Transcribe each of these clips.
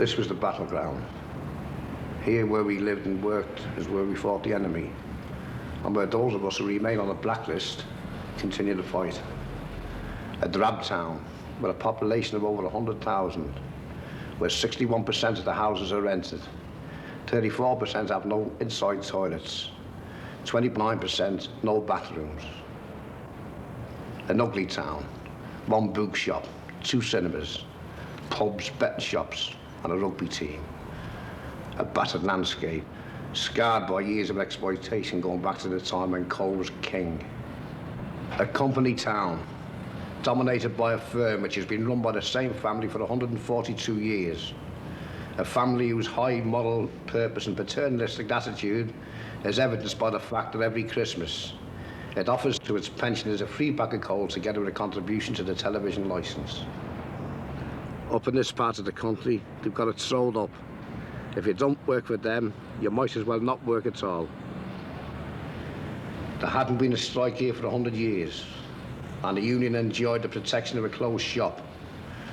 This was the battleground. Here where we lived and worked is where we fought the enemy, and where those of us who remain on the blacklist continue to fight. A drab town with a population of over 100,000, where 61% of the houses are rented, 34% have no inside toilets, 29% no bathrooms. An ugly town, one bookshop, 2 cinemas, pubs, betting shops, and a rugby team. A battered landscape, scarred by years of exploitation going back to the time when coal was king. A company town, dominated by a firm which has been run by the same family for 142 years. A family whose high moral purpose and paternalistic attitude is evidenced by the fact that every Christmas it offers to its pensioners a free bag of coal together with a contribution to the television licence. Up in this part of the country, they've got it sold up. If you don't work for them, you might as well not work at all. There hadn't been a strike here for 100 years, and the union enjoyed the protection of a closed shop,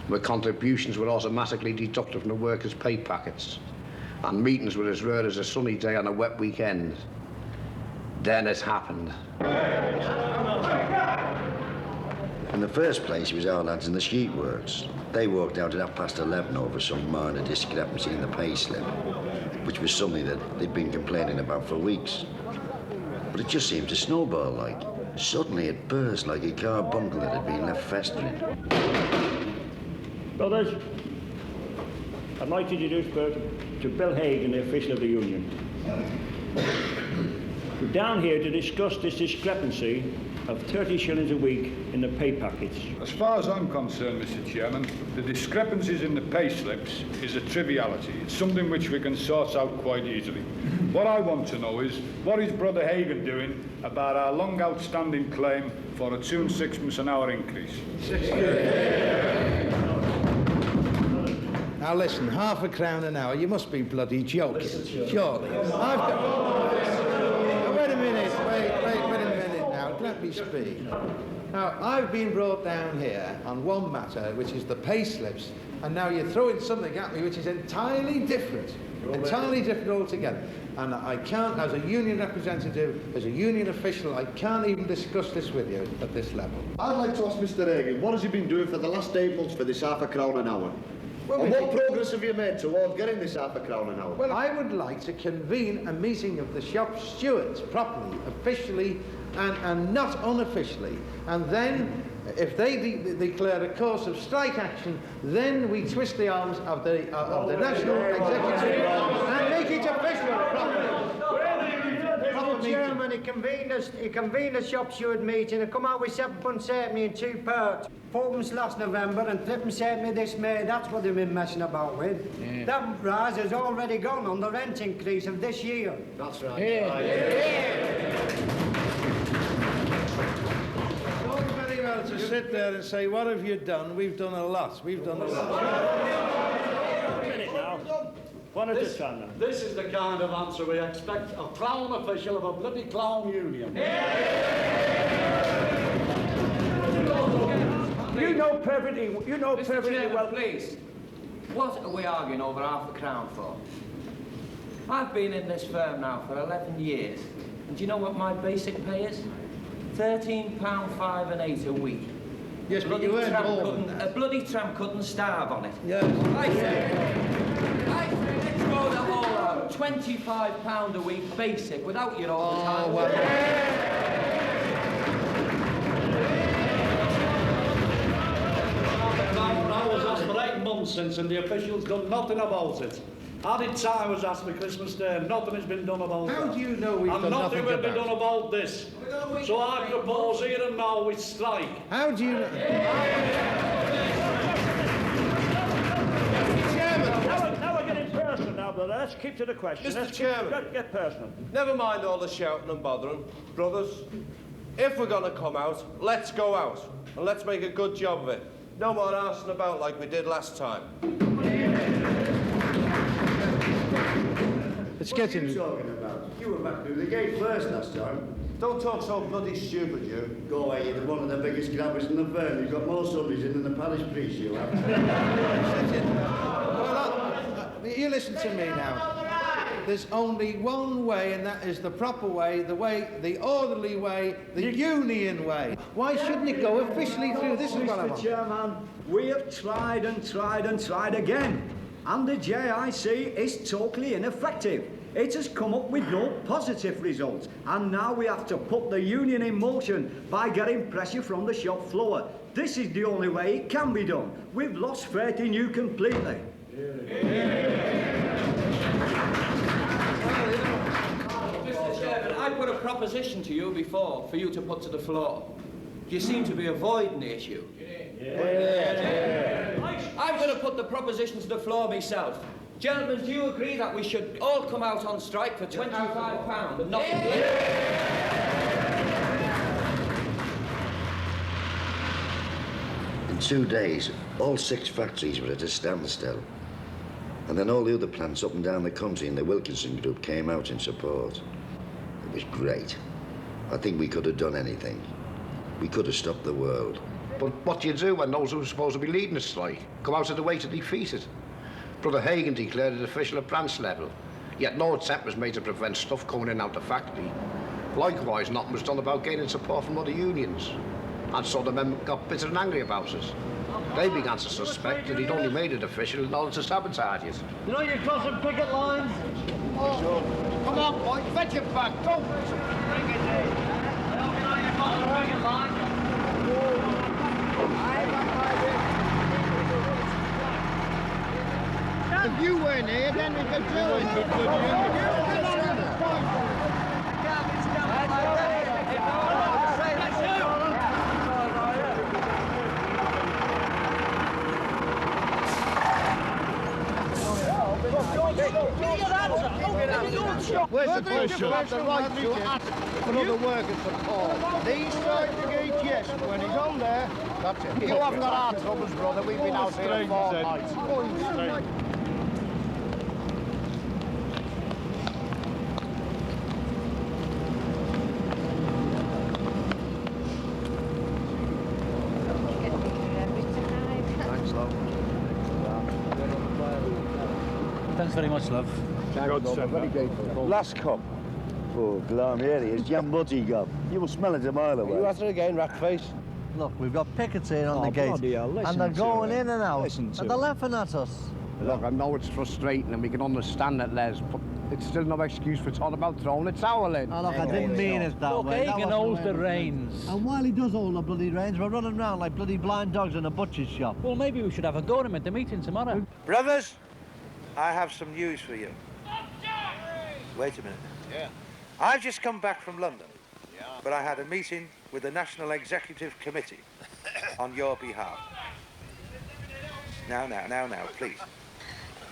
where contributions were automatically deducted from the workers' pay packets, and meetings were as rare as a sunny day on a wet weekend. Then it happened. In the first place, it was our lads in the sheet works. They walked out at 11:30 over some minor discrepancy in the pay slip, which was something that they'd been complaining about for weeks. But it just seemed to snowball like. Suddenly it burst like a car bundle that had been left festering. Brothers, I'd like to introduce to Bill Hagan, the official of the union. We're down here to discuss this discrepancy of 30 shillings a week in the pay packets. As far as I'm concerned, Mr. Chairman, the discrepancies in the pay slips is a triviality. It's something which we can sort out quite easily. What I want to know is, what is Brother Hagan doing about our long outstanding claim for a 2 and 6 an hour increase? Now listen, £0.50 an hour, you must be bloody joking. Surely. Wait a minute now, let me speak. Now, I've been brought down here on one matter, which is the pay slips, and now you're throwing something at me which is entirely different altogether. And I can't, as a union representative, as a union official, I can't even discuss this with you at this level. I'd like to ask Mr. Hagan, what has he been doing for the last 8 months for this £0.50 an hour? Well, and what progress have you made towards getting this £0.50 an hour? Well, I would like to convene a meeting of the shop stewards properly, officially, and not unofficially. And then, if they declare a course of strike action, then we twist the arms of the National Executive and make it official properly. Mr. Chairman, he convened a shop steward meeting and come out with £7.70 in 2 parts. 4pence last November and 3.70 this May. That's what they've been messing about with. Yeah. That rise has already gone on the rent increase of this year. That's right. Very well to sit there and say, what have you done? We've done a lot. We've done a lot. A minute now. One at a time now. This is the kind of answer we expect a clown official of a bloody clown union. You know perfectly well. Please, what are we arguing over £0.50 for? I've been in this firm now for 11 years, and do you know what my basic pay is? £13.5 and 8 a week. Yes, but you earn more. A bloody tramp couldn't starve on it. Yes. I say, let's go the whole out. £25 a week basic without your overtime. Well. I was asked for 8 months since, and the officials done nothing about it. Added time was asked for Christmas Day, and nothing has been done about How that. do you know we've done nothing will about be done about this. So I propose here and now we strike. How do you know? Now we're getting personal now, brother. Let's keep to the question. Mr. Chairman. Get personal. Never mind all the shouting and bothering. Brothers, if we're going to come out, let's go out. And let's make a good job of it. No more arsing about like we did last time. It's getting... What are you talking about? You were back through the gate first last time. Don't talk so bloody stupid, you. Go away, you're one of the biggest grabbers in the firm. You've got more Sundays in than the parish priest, you have. you listen to me now. There's only one way, and that is the proper way, the orderly way, the union way. Why shouldn't it go officially through? This is what I want. Mr. Chairman, we have tried and tried and tried again, and the JIC is totally ineffective. It has come up with no positive results, and now we have to put the union in motion by getting pressure from the shop floor. This is the only way it can be done. We've lost faith in you completely. Mr. Chairman, I put a proposition to you before for you to put to the floor. You seem to be avoiding the issue. I'm going to put the proposition to the floor myself. Gentlemen, do you agree that we should all come out on strike for £25 and nothing In 2 days, all 6 factories were at a standstill. And then all the other plants up and down the country in the Wilkinson group came out in support. It was great. I think we could have done anything. We could have stopped the world. But what do you do when those who are supposed to be leading the strike come out of the way to defeat it? Brother Hagen declared it official at branch level, yet no attempt was made to prevent stuff coming in and out the factory. Likewise, nothing was done about gaining support from other unions, and so the men got bitter and angry about it. They began to suspect that he'd only made it official in order to sabotage it. You know you're crossing picket lines? Oh, come on, boy, fetch it back, go! Bring it in. I hope you know you're crossing picket lines. If you weren't here, then we could do it. We're supposed to have the right to ask for other workers support. These side brigades, yes, but when he's on there, that's it. You haven't got our troubles, brother. We've been out here a fortnight. Thanks very much, love. Very grateful. Last cup. Oh, blimey, here he is, Jan Budgie Gob. You will smell it a mile away. You after again, Ratface? Look, we've got pickets here on the gate, and they're going in and out, and they're laughing at us. Look, I know it's frustrating and we can understand it, Les, but it's still no excuse for talking about throwing a towel in. Oh, look, I didn't mean it that way. Look, Hagen holds the reins. And while he does hold the bloody reins, we're running around like bloody blind dogs in a butcher's shop. Well, maybe we should have a go at him at the meeting tomorrow. Brothers, I have some news for you. Wait a minute. Yeah. I've just come back from London, but I had a meeting with the National Executive Committee on your behalf. Now, please.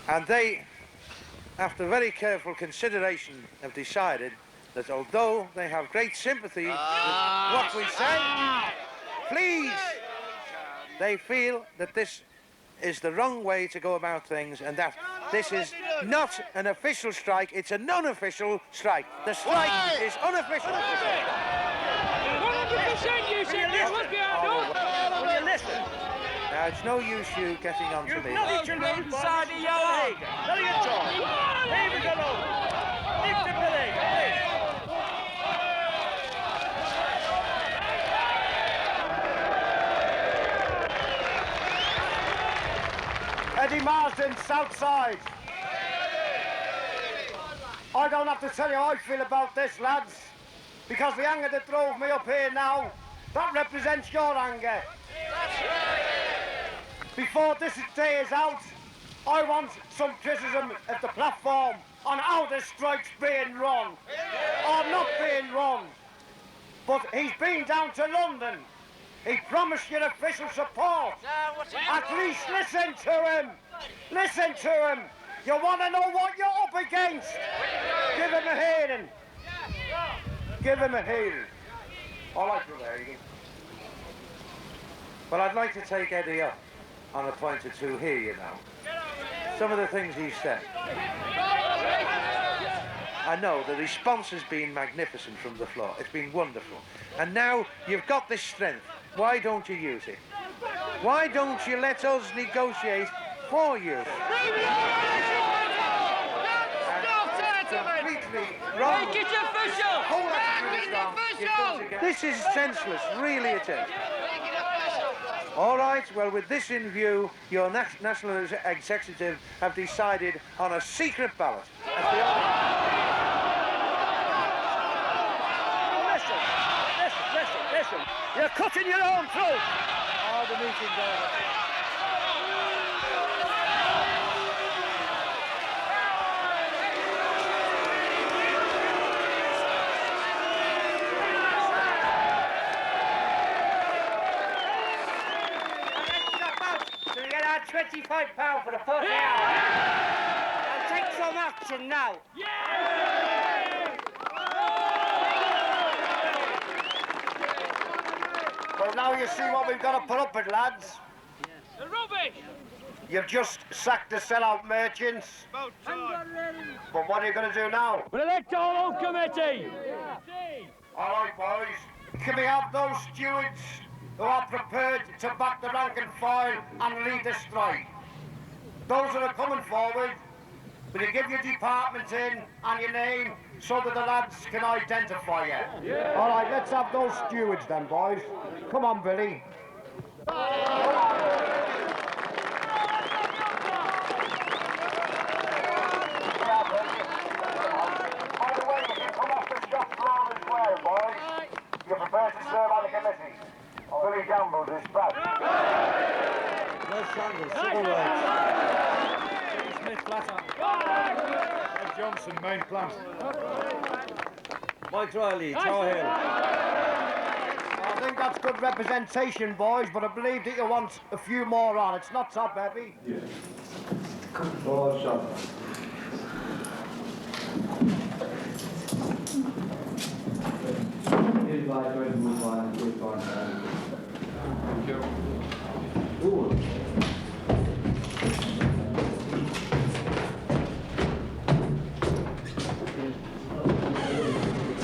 And they, after very careful consideration, have decided that although they have great sympathy with what we say, please, they feel that this is the wrong way to go about things and that this is not an official strike, it's a non-official strike. The strike is unofficial. 100% you said this was behind. Will you listen? Now, it's no use you getting on to me. Inside the yellow. Let it talk. Leave it alone. Lift the leg. Eddie Marsden, South Side. I don't have to tell you how I feel about this, lads, because the anger that drove me up here now, that represents your anger. Before this day is out, I want some criticism of the platform on how the strike's being run, or not being run. But he's been down to London. He promised you official support. At least listen to him. Listen to him. You want to know what you're up against? Give him a hearing. Give him a hearing. All right, Brother Hagen. But I'd like to take Eddie up on a point or two here, you know. Some of the things he said. I know the response has been magnificent from the floor. It's been wonderful. And now you've got this strength. Why don't you use it? Why don't you let us negotiate for you? absolutely wrong. Make it official! Whole attitude is wrong. This is senseless, really it is. All right, well, with this in view, your National Executive have decided on a secret ballot. Listen. You're cutting your own throat. Oh, the meeting's over. So we get our £25 for the first hour. I'll take some action now. Well, now you see what we've got to put up with, lads. The rubbish! You've just sacked the sellout merchants. But what are you going to do now? We'll elect our own committee! All right, boys. Can we have those stewards who are prepared to back the rank and file and lead the strike? Those that are coming forward, will you give your department in and your name so that the lads can identify you? Yeah. All right, let's have those stewards then, boys. Come on, Billy. You're prepared to serve on the committee. Billy Gambles is back. No scandals, civil rights. Smith Flatter. Ed Johnson, main plant. Mike Riley, Tower Hill. I think that's good representation, boys, but I believe that you want a few more on. It's not top heavy. Yeah. Oh, shot.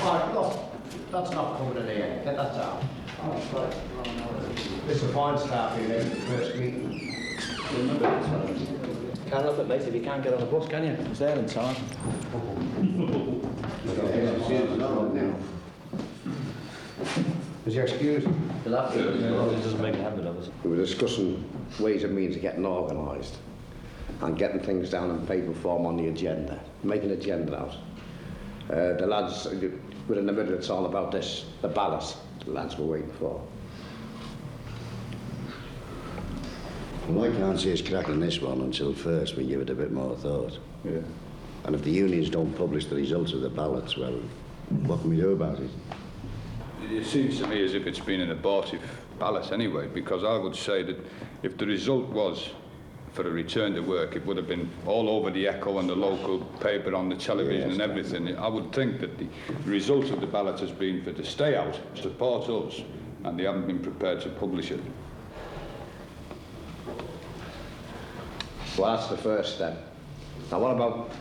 Right, look, that's not coming in here. Get that down. It's a fine start for you, the first meeting. Can't help it, mate, if you can't get on the bus, can you? It's there in time. Is your excuse? It doesn't make a habit of us. We were discussing ways and means of getting organised and getting things down in paper form on the agenda, making an agenda out. The lads, within a minute, it's all about this, the ballot the lads were waiting for. Well, I can't see us cracking this one until first we give it a bit more thought. Yeah. And if the unions don't publish the results of the ballots, well, what can we do about it? It seems to me as if it's been an abortive ballot anyway, because I would say that if the result was for a return to work, it would have been all over the Echo and the local paper, on the television and everything. I would think that the result of the ballot has been for to stay out, support us, and they haven't been prepared to publish it. Well, that's the first step. Now, what about...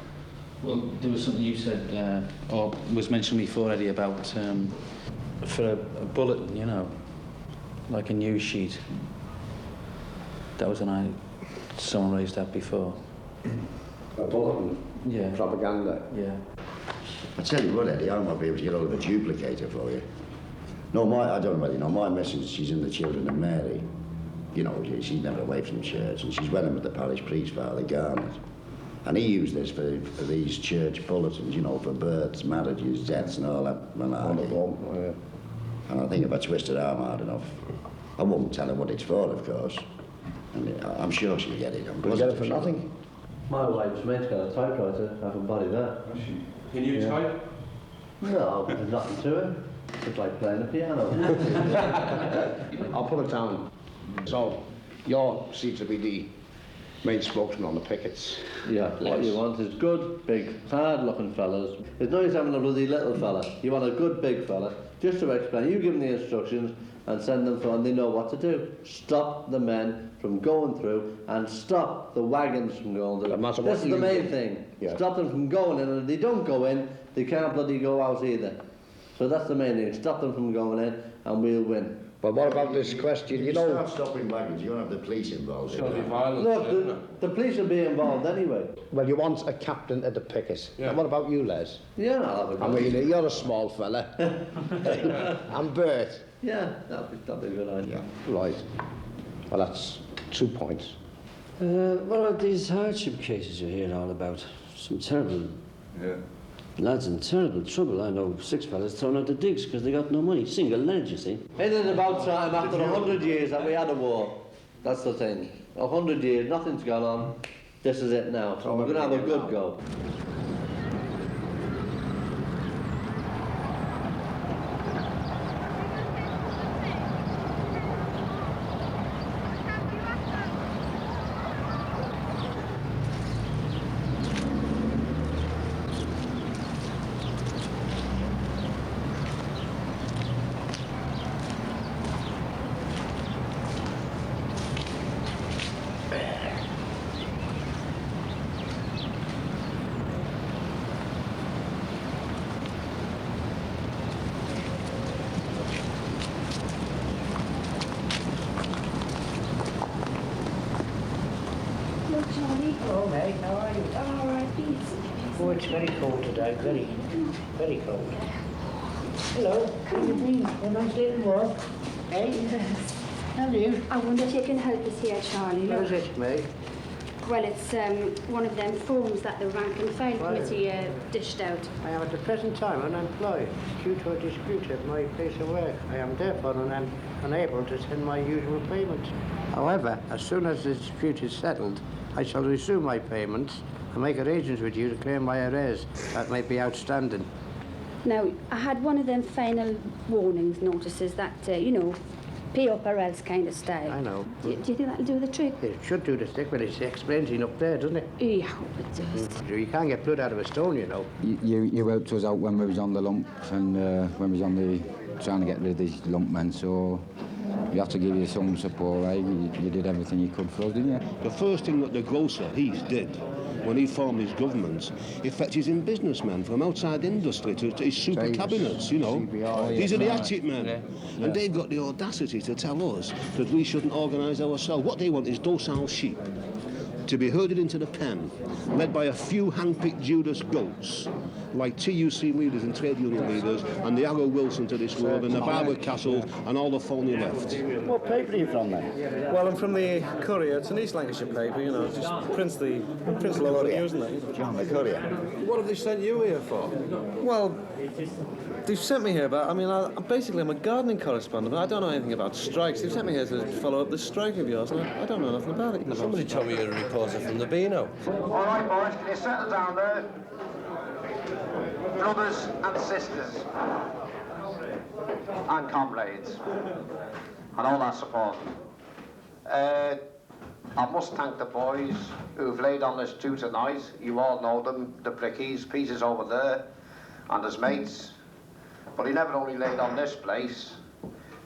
Well, there was something you said, or was mentioned before, Eddie, about for a bulletin, you know, like a news sheet. That was someone raised that before. A bulletin? Yeah. Propaganda? Yeah. I tell you what, Eddie, I might be able to get hold of a duplicator for you. No, I don't know whether you know, my message, she's in the Children of Mary. You know, she's never away from church, and she's wedding with the parish priest, Father Garnett. And he used this for these church bulletins, you know, for births, marriages, deaths, and all that malarkey. And I think if I twist her arm hard enough, I won't tell her what it's for, of course. And I'm sure she'll get it. Will you get it for nothing? My wife's mate's got a typewriter, I haven't bought it there. Can you type? No, there's nothing to it. It's like playing the piano. I'll put it down. So, your seat to be the main spokesman on the pickets. Yeah, what you want is good, big, hard-looking fellas. It's no use having a bloody little fella. You want a good, big fella, just to explain. You give them the instructions and send them through, and they know what to do. Stop the men from going through, and stop the wagons from going through. This is the main thing. Yeah. Stop them from going in, and if they don't go in, they can't bloody go out either. So that's the main thing. Stop them from going in, and we'll win. But what about this question, you know... Start stopping wagons, you're going to have the police involved. It's going to be violent. Look, the police will be involved anyway. Well, you want a captain at the picket. Yeah. And what about you, Les? Yeah, I'll have a go. I mean, you're a small fella. And Bert. Yeah, that'd be a good idea. Right. Well, that's 2 points. What about these hardship cases you hear all about? Some terrible lads in terrible trouble. I know 6 fellas thrown out the digs because they got no money. Single ledge, you see. Isn't it about time after 100 years that we had a war? That's the thing. 100 years, nothing's gone on. This is it now. So we're going to have a good go. Hello, mate. How are you? I'm all right, Oh, it's very cold today. Very, very cold. Hello. Good evening. A nice little walk. Hey? Yes. How are you? I wonder if you can help us here, Charlie. What is it, mate? Well, it's one of them forms that the rank and file committee dished out. I am at the present time unemployed due to a dispute at my place of work. I am therefore unable to send my usual payments. However, as soon as the dispute is settled, I shall resume my payments and make arrangements with you to clear my arrears that may be outstanding. Now, I had one of them final warnings notices that, you know, pay up or else kind of style. I know. Do you think that'll do the trick? It should do the trick, but it explains it up there, doesn't it? Yeah, I hope it does. You can't get blood out of a stone, you know. You helped us out when we was on the lump and when we was on the trying to get rid of these lump men, so you have to give you some support, eh? You did everything you could for us, didn't you? The first thing that the grocer, he did, when he formed his government, he fetches in businessmen from outside industry to his super cabinets, you know. These are the hatchet men. Yeah. And they've got the audacity to tell us that we shouldn't organise ourselves. What they want is docile sheep to be herded into the pen, led by a few hand-picked Judas goats, like TUC leaders and trade union leaders, and the Arrow Wilson to this world, and the Barber Castle, and all the phony left. What paper are you from then? Well, I'm from the Courier. It's an East Lancashire paper, you know, just prints the load of news, isn't it? John, the Courier. What have they sent you here for? Well, they've sent me here, but I mean, I'm a gardening correspondent, but I don't know anything about strikes. They've sent me here to follow up this strike of yours, and I don't know nothing about it. Somebody told me you're a reporter from the Beano. All right, boys, can you settle down there? Brothers and sisters, and comrades, and all our support. I must thank the boys who've laid on this stew tonight. You all know them, the brickies, pieces over there, and his mates. But he never only laid on this place,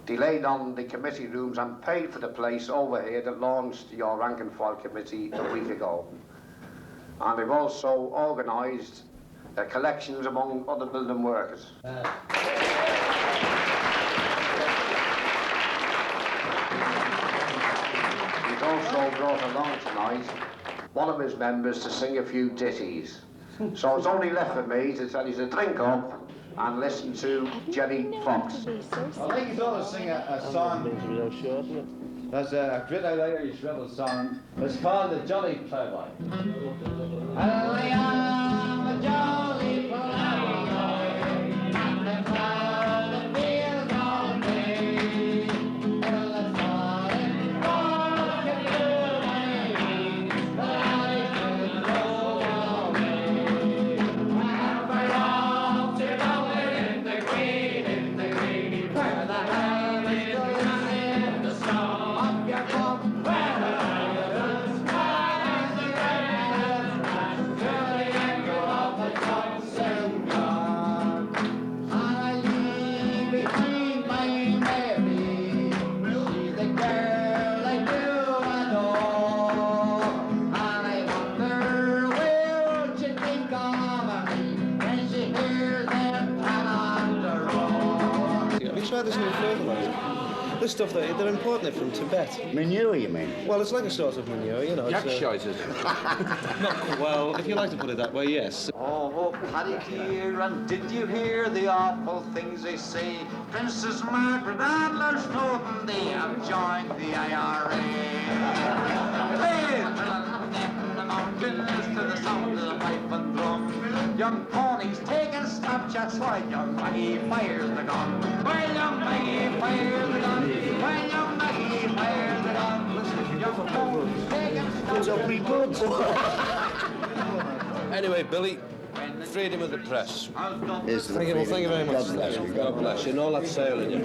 he laid on the committee rooms and paid for the place over here that launched your rank and file committee a week ago. And they've also organised collections among other building workers. He's also brought along tonight one of his members to sing a few ditties. So it's only left for me to tell you to drink up and listen to Jenny Fox. I think he's going to sing a song. There's a great Irish rebel song. It's called the Jolly Playboy. I am a jolly playboy, and the crowd feels on me. Well, the falling rock can do me, but I can go away. And for all to go in the green, where the hell is going in the snow. the stuff that they're importing it from Tibet. Manure, you mean? Well, it's like a sort of manure, you know. Yak shite, is it? Not well, if you like to put it that way, yes. Oh, Paddy dear, and did you hear the awful things they say? Princess Margaret Adler Snowden, they have joined the IRA. Hey, in the mountains to the sound of the pipe and drum. Young ponies taking Snapchats while young Maggie fires the gun. While young Maggie fires the gun. While young Maggie fires the gun. Young ponies taking Snapchats. Anyway, Billy, freedom of the press. Thank you, thank you very much. God bless you. And all that sailing, you.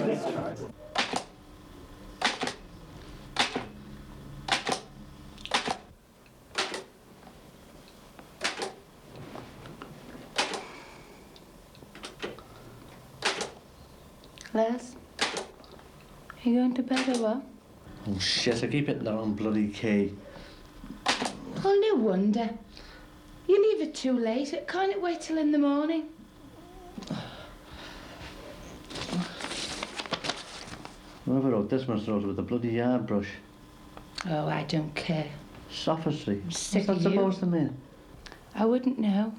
Les, are you going to bed or what? Oh shit, I keep hitting the wrong bloody key. Well, no wonder. You leave it too late. Can't it wait till in the morning? Whoever wrote this must have wrote it with a bloody yard brush. Oh, I don't care. Sophistry. Sick What's that of you. supposed to mean? I wouldn't know.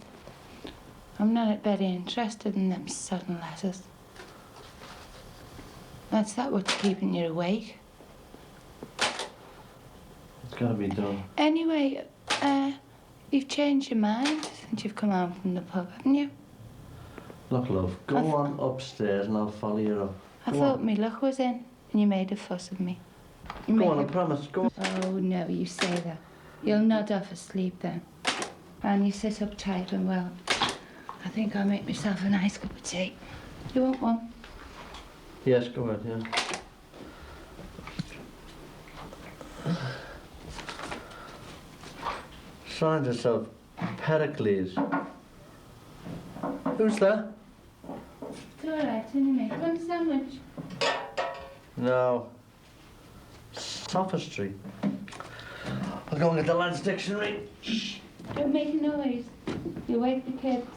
I'm not very interested in them sudden letters. That's that what's keeping you awake. It's got to be done. Anyway, you've changed your mind since you've come home from the pub, haven't you? Look, love, go on upstairs and I'll follow you up. I Go thought on. my luck was in, and you made a fuss of me. You Go made on, I a- promise, go on. Oh, no, you say that. You'll nod off asleep then. And you sit up tight and well. I think I'll make myself a nice cup of tea. You want one? Yes, go ahead, yeah. Signs yourself, Pericles. Who's that? It's all right, anyway. Do you want a sandwich? No. Sophistry. I'll go and get the lad's dictionary. Shh. Don't make a noise. You wake the kids.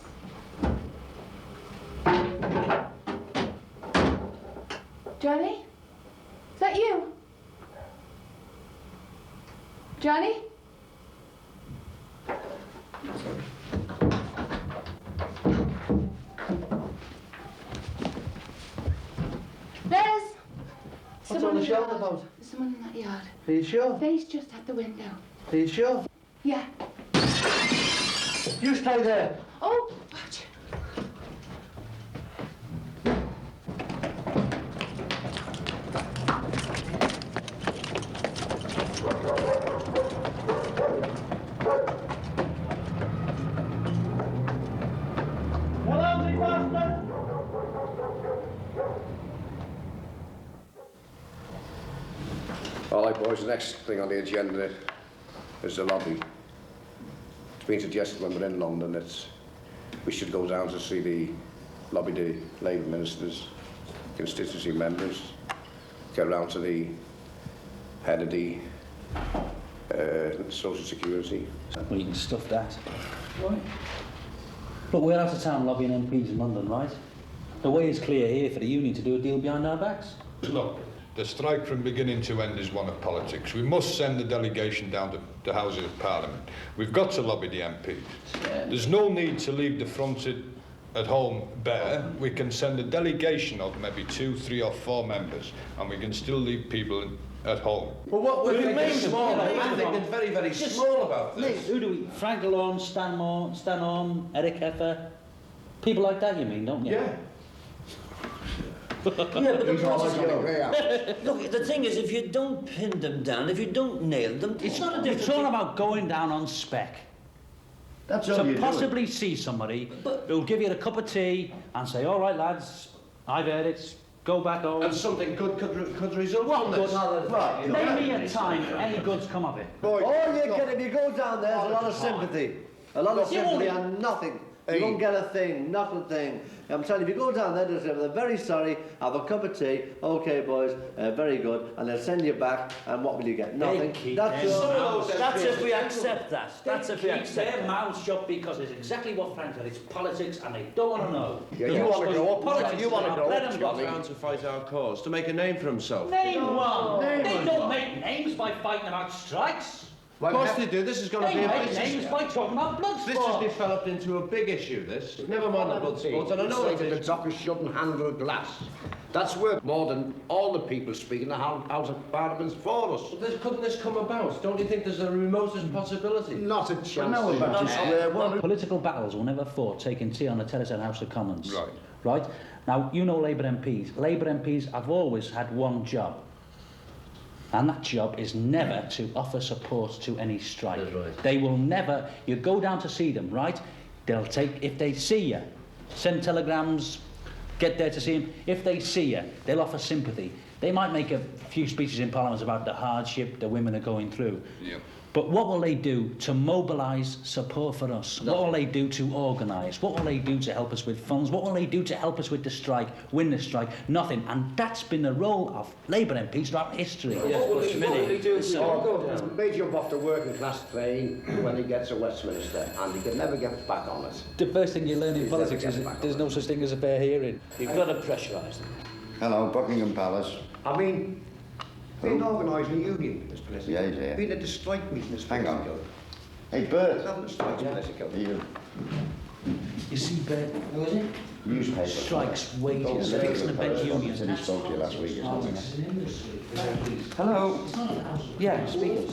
Johnny? Is that you? Johnny? Les! What's all the shout about? There's someone in that yard. Are you sure? Face just at the window. Are you sure? Yeah. You stay there. Oh, watch. All right, boys, the next thing on the agenda is the lobby. It's been suggested when we're in London that we should go down to see the lobby, the Labour ministers, constituency members, get round to the head of the Social Security. Well, you can stuff that. Right. Look, we're out of town lobbying MPs in London, right? The way is clear here for the union to do a deal behind our backs. Look, the strike from beginning to end is one of politics. We must send a delegation down to the Houses of Parliament. We've got to lobby the MPs. There's no need to leave the front at home bare. We can send a delegation of maybe 2, 3 or 4 members, and we can still leave people at home. Well, what we're thinking Name them. small, Name I'm them. thinking very, very Just small about name- this. Who do we? Frank Delorme, Stan Orme, Eric Heffer. People like that, you mean, don't you? Yeah. Yeah, but look, the thing is, if you don't pin them down, if you don't nail them, it's not a It's different all thing. about going down on spec. That's all So you're doing. possibly see somebody who'll give you a cup of tea and say, all right, lads, I've heard it, go back home. And something good could result What from good? this. Right, you know. Name me a time any goods come of it. Boy, All you get if you go down there is a lot of sympathy. A lot of You sympathy won't- and nothing. You won't get a thing, not a thing. I'm telling you, if you go down there, they're very sorry, have a cup of tea, okay boys, very good, and they'll send you back, and what will you get? Nothing. That's if we accept that. That's if we accept their mouths shut because it's exactly what Frank said. It's politics and they don't want to know. Yeah, you want to grow up. Politics. You want to grow up, Johnny. Down to fight our cause, to make a name for himself. Name one. They don't make names by fighting about strikes. Of course they do. This is going to be a They make names by talking about blood sports. This has developed into a big issue, this. Never mind the blood sports, and I know it's like the dockers shouldn't handle glass. That's worth more than all the people speaking in the House of Parliament for us. Couldn't this come about? Don't you think there's the remotest possibility? Not a chance. Political battles were never fought taking tea on the terrace at House of Commons. Right? Now, you know Labour MPs. Labour MPs have always had one job. And that job is never to offer support to any strike. That's right. They will never, you go down to see them, right? They'll take, if they see you, send telegrams, get there to see them. If they see you, they'll offer sympathy. They might make a few speeches in Parliament about the hardship the women are going through. Yeah. But what will they do to mobilise support for us? No. What will they do to organise? What will they do to help us with funds? What will they do to help us with the strike, win the strike? Nothing. And that's been the role of Labour MPs throughout history. What will they jump off the working class train when he gets to Westminster and he can never get back on it. The first thing you learn in politics is there's no such thing as a fair hearing. You've got to pressurise them. Hello, Buckingham Palace. I mean, being organising a union, Mr. President. Yeah, he's here. Being at the strike meeting, Mr. Hang on. President. Hey, Bert. Having a strike minutes ago. You see, Bert, who is it? Newspaper. Strikes, wages, fixing the bed unions. He spoke to you last week, isn't he? Hello. Yeah, speaking.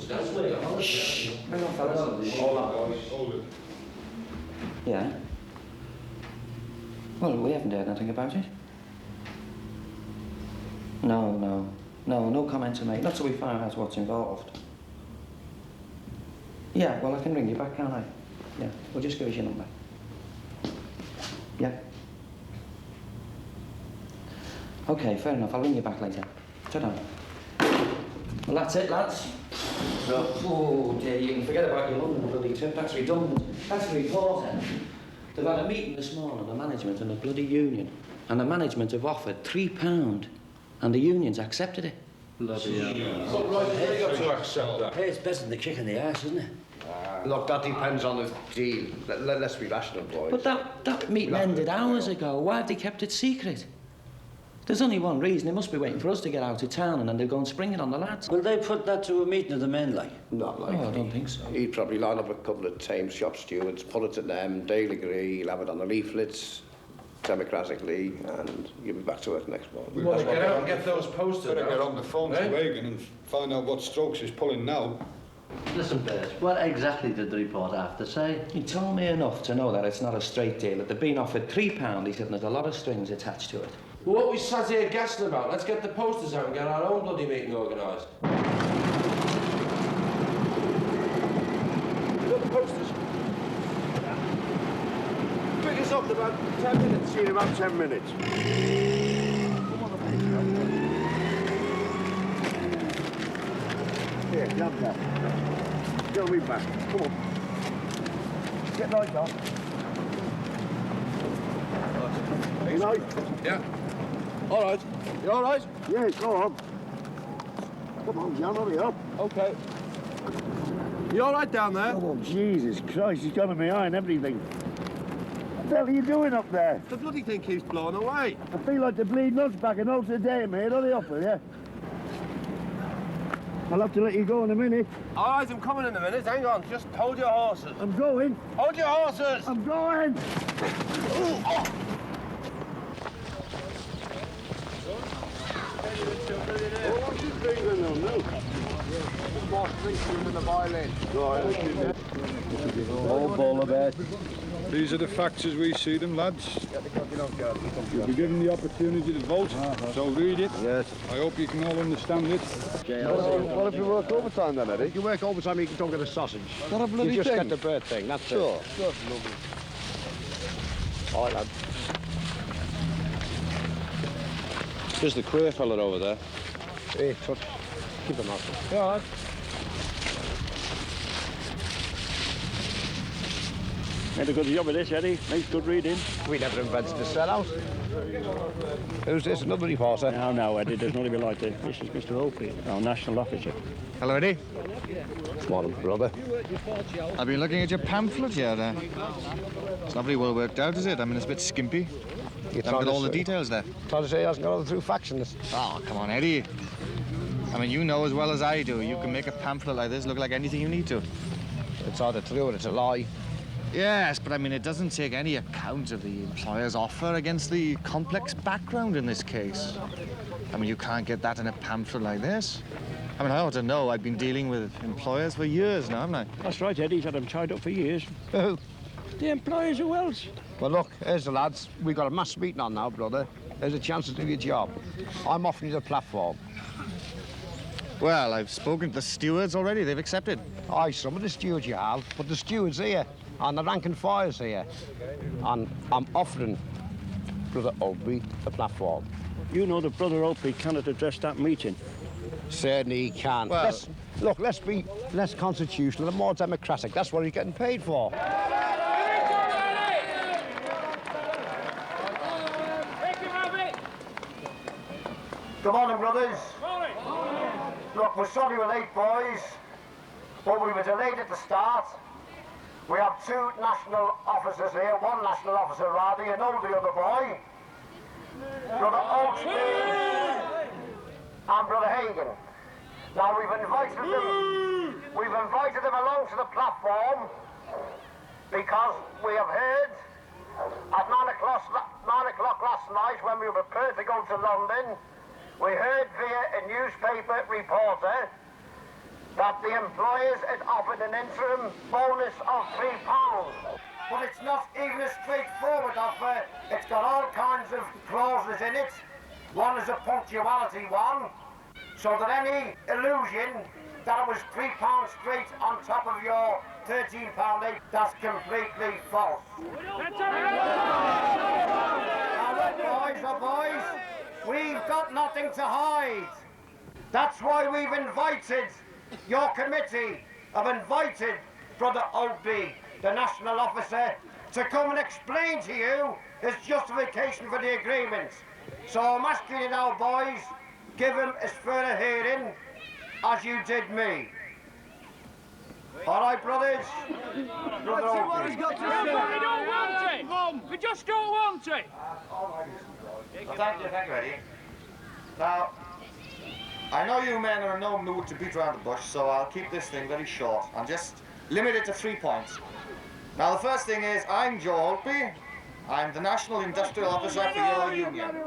Shh. Hang on, fellas. Hold on. Yeah. Well, we haven't heard anything about it. No comment to make. Not till we find out what's involved. Yeah, well, I can ring you back, can't I? Yeah, well, just give us your number. Yeah. Okay, fair enough. I'll ring you back later. Ta-da. Well, that's it, lads. Oh, dear, you can forget about your London bloody trip. That's redundant. That's a report, then. They've had a meeting this morning, the management and the bloody union. And the management have offered £3, and the union's accepted it. Bloody hell. What right have they got to accept that? Hey, it's better than the kick in the arse, isn't it? Look, that depends on the deal. Let's be rational, boys. But that meeting ended hours ago. Why have they kept it secret? There's only one reason. They must be waiting for us to get out of town and then they'll go and spring it on the lads. Will they put that to a meeting of the men, like? Not likely. Oh, I don't think so. He'd probably line up a couple of Thames shop stewards, pull it to them, they'll agree, he'll have it on the leaflets, democratically, and you'll be back to work next morning. We better get out and get those posted. Better get on the phone to Reagan and find out what Strokes is pulling now. Listen, Bert, what exactly did the report have to say? He told me enough to know that it's not a straight deal, that they've been offered £3. He said there's a lot of strings attached to it. Well, what we sat here gassing about, let's get the posters out and get our own bloody meeting organised. Got the posters? Pick us up in about 10 minutes. See you in about 10 minutes. Come on, here, jump that. Get me back. Come on. Get light off. You know? Yeah. All right. You all right? Yeah, go on. Come on, John, hurry up. Okay. You all right down there? Oh, Jesus Christ, he's got me eye and everything. What the hell are you doing up there? The bloody thing keeps blowing away. I feel like the bleed nuts back and all today, mate. Hurry up, will you? I'll have to let you go in a minute. All right, I'm coming in a minute. Hang on, just hold your horses. I'm going. Hold your horses! I'm going! Old ball of bed. These are the facts as we see them, lads. You'll be given the opportunity to vote, so read it. Yes. I hope you can all understand it. What if you work overtime then, Eddie? If you work overtime, you can talk at a sausage. Not a bloody You just thing. get the bird thing, that's Sure. it. Sure. All right, lad. There's the queer fella over there. Hey, touch. Keep him out. Yeah, all right. Made a good job of this, Eddie. Makes good reading. We never invented the sellout. Who's this, another reporter? No, Eddie, there's not even like this. This is Mr. Opie, our national officer. Hello, Eddie. Morning, brother. I've been looking at your pamphlet here. It's not very well worked out, is it? I mean, it's a bit skimpy. You haven't got all the details there. Trying to say he hasn't got all the true facts in this. Oh, come on, Eddie. I mean, you know as well as I do, you can make a pamphlet like this look like anything you need to. It's either true or it's a lie. Yes, but I mean, it doesn't take any account of the employer's offer against the complex background in this case. I mean, you can't get that in a pamphlet like this. I mean, I ought to know. I've been dealing with employers for years now, haven't I? That's right, Eddie's had them tied up for years. Who? The employers, who else? Well, look, here's the lads. We've got a mass meeting on now, brother. There's a chance to do your job. I'm offering you the platform. Well, I've spoken to the stewards already. They've accepted. Aye, some of the stewards you have, but the stewards here, and the rank and files here. And I'm offering Brother Opie the platform. You know that Brother Opie cannot address that meeting. Certainly he can. Well, let's be less constitutional and more democratic. That's what he's getting paid for. Good morning, brothers. Look, we're sorry we're late, boys, but we were delayed at the start. We have two national officers here, one national officer rather, you know the other boy. Brother Loach and Brother Hagen. Now we've invited them along to the platform because we have heard at 9 o'clock last night when we were prepared to go to London, we heard via a newspaper reporter that the employers had offered an interim bonus of £3. But it's not even a straightforward offer. It's got all kinds of clauses in it. One is a punctuality one, so that any illusion that it was £3 straight on top of your £13.8, that's completely false. Now, boys, we've got nothing to hide. That's why we've invited, your committee have invited Brother Opie, the national officer, to come and explain to you his justification for the agreement. So I'm asking you now, boys, give him as fair a hearing as you did me. All right, brothers? Brother Let's see what he's got to say. We don't want it. We just don't want it. Well, thank you, Eddie. Now, I know you men are in no mood to beat around the bush, so I'll keep this thing very short and just limit it to 3 points. Now, the first thing is, I'm Joe Opie. I'm the National Industrial Officer for your union,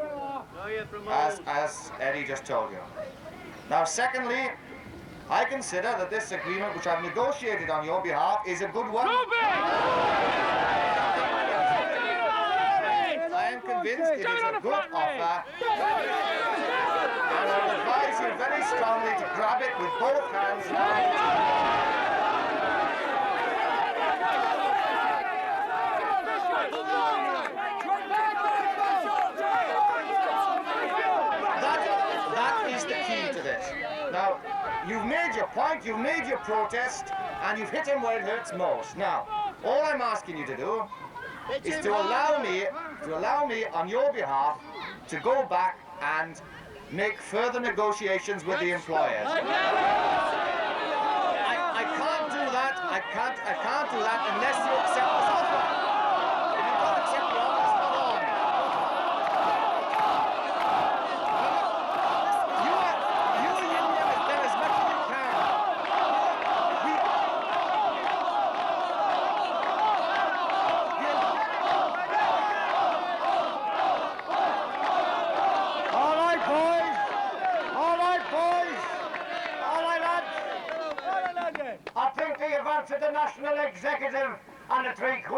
as Eddie just told you. Now, secondly, I consider that this agreement, which I've negotiated on your behalf, is a good one. I am convinced it is a good offer, and I would advise you very strongly to grab it with both hands now. That is the key to this. Now, you've made your point, you've made your protest, and you've hit him where it hurts most. Now, all I'm asking you to do is to allow me on your behalf to go back and make further negotiations with the employers. I can't do that. I can't do that unless you accept this offer. If you don't accept the offer, it's not on. You union has done as much as you can. All right, boys. All right, boys. All right, lads. I think they have answered the national executive and the £3.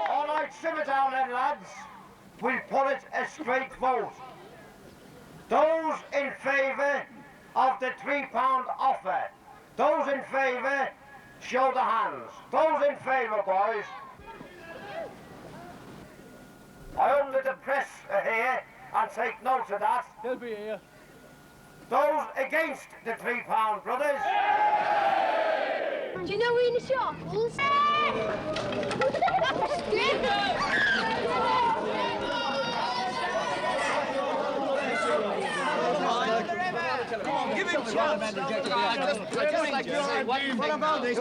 All right, simmer down then, lads. We'll put it a straight vote. Those in favour of the £3 offer, those in favour, show the hands. Those in favour, boys. I only the press are here and take note of that. They'll be here. Those against the £3, brothers. Do you know Rena Sharples? Give him a chance. What about this?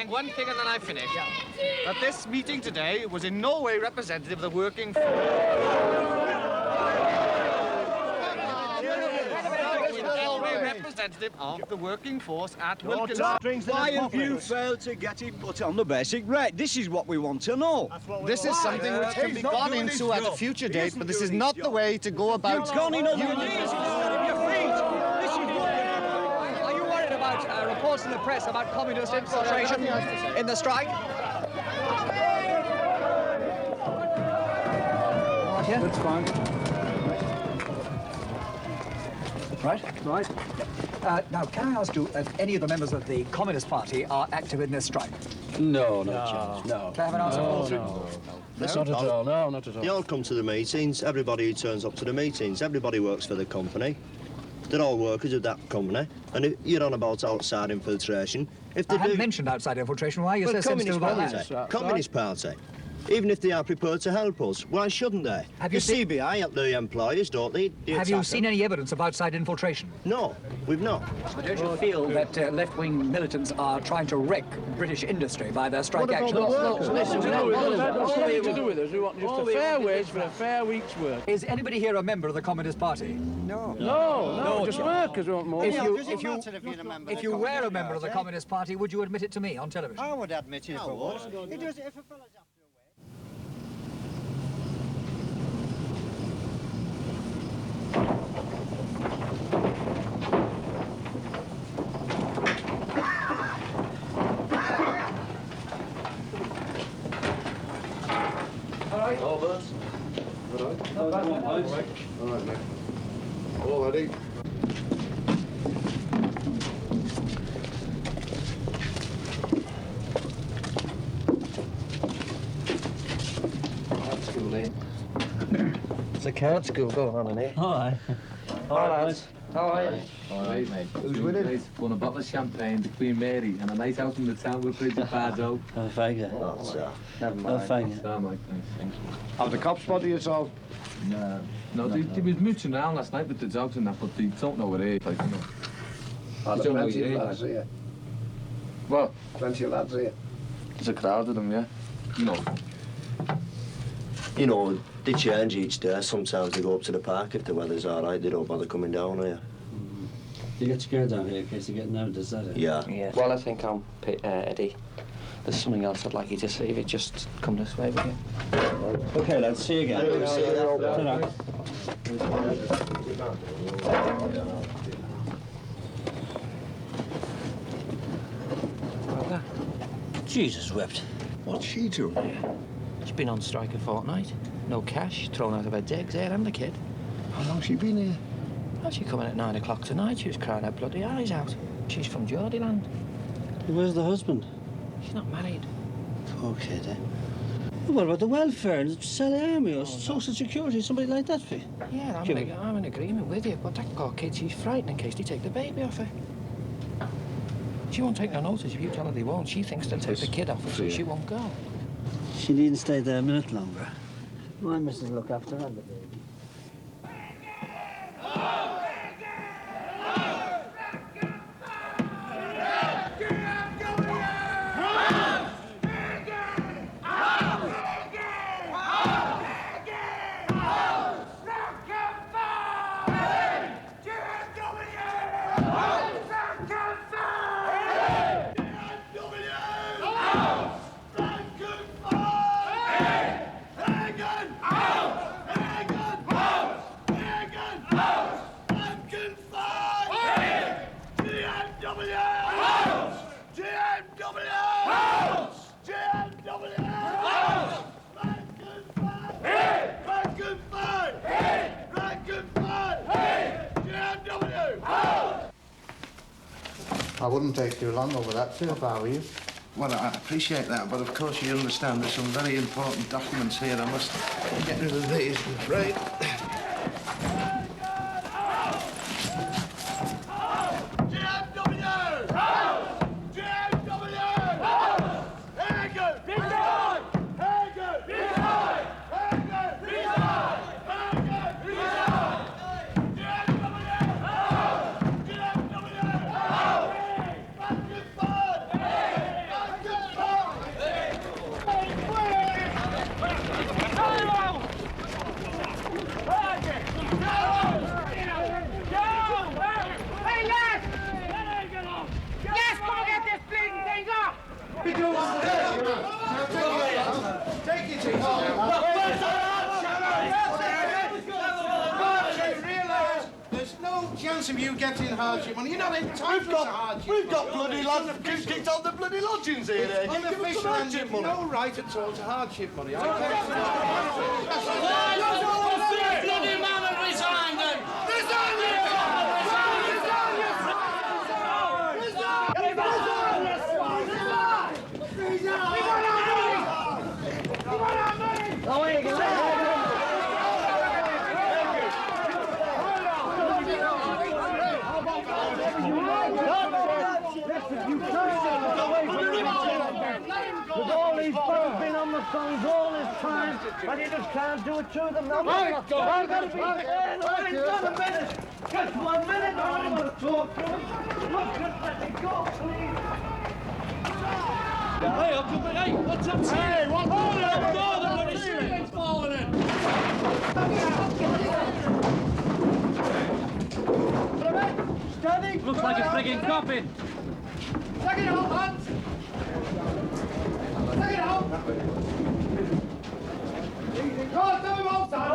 One thing and then I finish. That this meeting today was in no way representative of the working force. Representative of the working force at Pilkington. Why have you failed to get it put on the basic rate? This is what we want to know. This is something which can be gone into at a future date, but this is not the way to go about... You've gone in on your knees instead of your feet. This is what... Are you worried about reports in the press about communist infiltration in the strike? Yeah, that's fine. Right. Now, can I ask you if any of the members of the Communist Party are active in this strike? No, not chance. No. Can I have an answer? Not at all. No, not at all. They all come to the meetings. Everybody who turns up to the meetings, everybody works for the company. They're all workers of that company. And if you're on about outside infiltration, if they I haven't mentioned outside infiltration. Why are you so sensitive about that? Communist Party. Even if they are prepared to help us, why shouldn't they? Have you the CBI help the employers, don't they? Have you seen any evidence of outside infiltration? No, we've not. But don't you feel that left-wing militants are trying to wreck British industry by their strike action? What's to do with us? We want just a fair wage for a fair week's work. Is anybody here a member of the Communist Party? No, just workers want more. If you were a member of the Communist Party, would you admit it to me on television? I would admit it if I was. It does if a fella's after a way. All right. All birds. All right. All right, mate. All ready. There's a card school going on in here. All right. All right, lads. How are you? All right, mate. Who's with it? Won a bottle of champagne, the Queen Mary, and a night out in the town with Bridget Bardo. Oh, thank you. Never mind. Oh, thank you. Oh, Mike, thanks. Have the cops spotted you at all? No, they was mooching around last night with the dogs and that, but they don't know what it is. Like, you know. Are They there don't know plenty of what it lads is. here? What? Plenty of lads here? There's a crowd of them, yeah. You know. You know, they change each day. Sometimes they go up to the park if the weather's all right. They don't bother coming down here. You get scared down here in case you get nervous, does that? Yeah. Well, I think Eddie. There's something else I'd like you to see if it just come this way with you. Okay, lads, see you again. Jesus wept. What's she doing? She's been on strike a fortnight. No cash, thrown out of her digs, her and the kid. How long's she been here? Well, she come in at 9 o'clock tonight. She was crying her bloody eyes out. She's from Geordieland. Where's the husband? She's not married. Poor kid, eh? What about the welfare, Salary Army or Social Security, somebody like that for you? Yeah, I'm in agreement with you, but that poor kid, she's frightened in case they take the baby off her. She won't take no notice if you tell her they won't. She thinks they'll take the kid off her, so she won't go. She needn't stay there a minute longer. My missus will look after her and the baby. I wouldn't take too long over that, sir, if I were you. Well, I appreciate that, but of course you understand there's some very important documents here. I must get rid of these, I'm afraid. Be doing what's take it easy realise there's no chance of you getting hardship money. You're not entitled to hardship money. We've got bloody lads kicked out the bloody lodgings here. It's unofficial and you've no right at all to hardship money. Bloody man and resign then! Resign! With all these fellas been on the phones all this time, and you just can't do it to them. No, I've got to be fair. No, it's not a minute. Just 1 minute. I want to talk to him. Look, just let me go, please. Hey, I'll come in. Hey, what's up? Hey, what's up? Hold on, the bloody ceiling's falling in. Steady. Looks like a frigging coffin. Take it out, lads. Take it out. Easy. Go on, tell me what's that.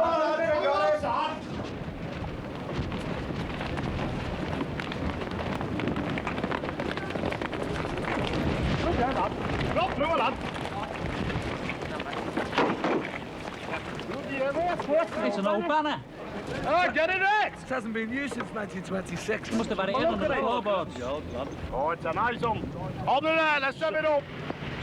Drop through a lad. It's an old banner. Oh, get it right! It hasn't been used since 1926. Must have had it in on the floorboards. Oh, it's a nice one. Hold it there, let's set it up.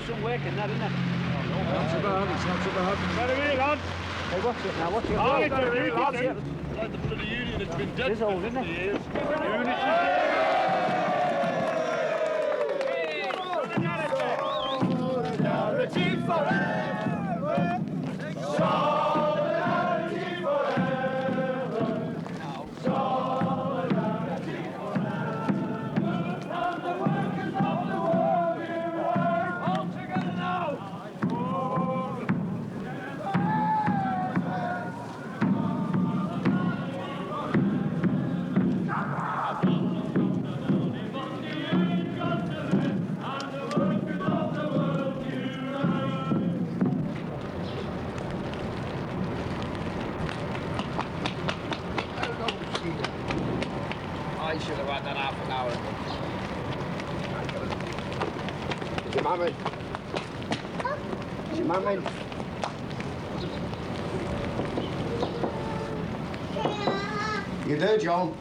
Some work in that, isn't it? Not so bad, it's not so bad. Better be, lad. Hey, watch it now, watch it. Oh, it's a unit, like the bloody union, it's been dead for 50 years. Unity. Solidarity forever. Solidarity forever. Solidarity forever. And the workers of the world in work. All together now. I should have had that half an hour ago. Is your mum in? Is your mum in? You there, John?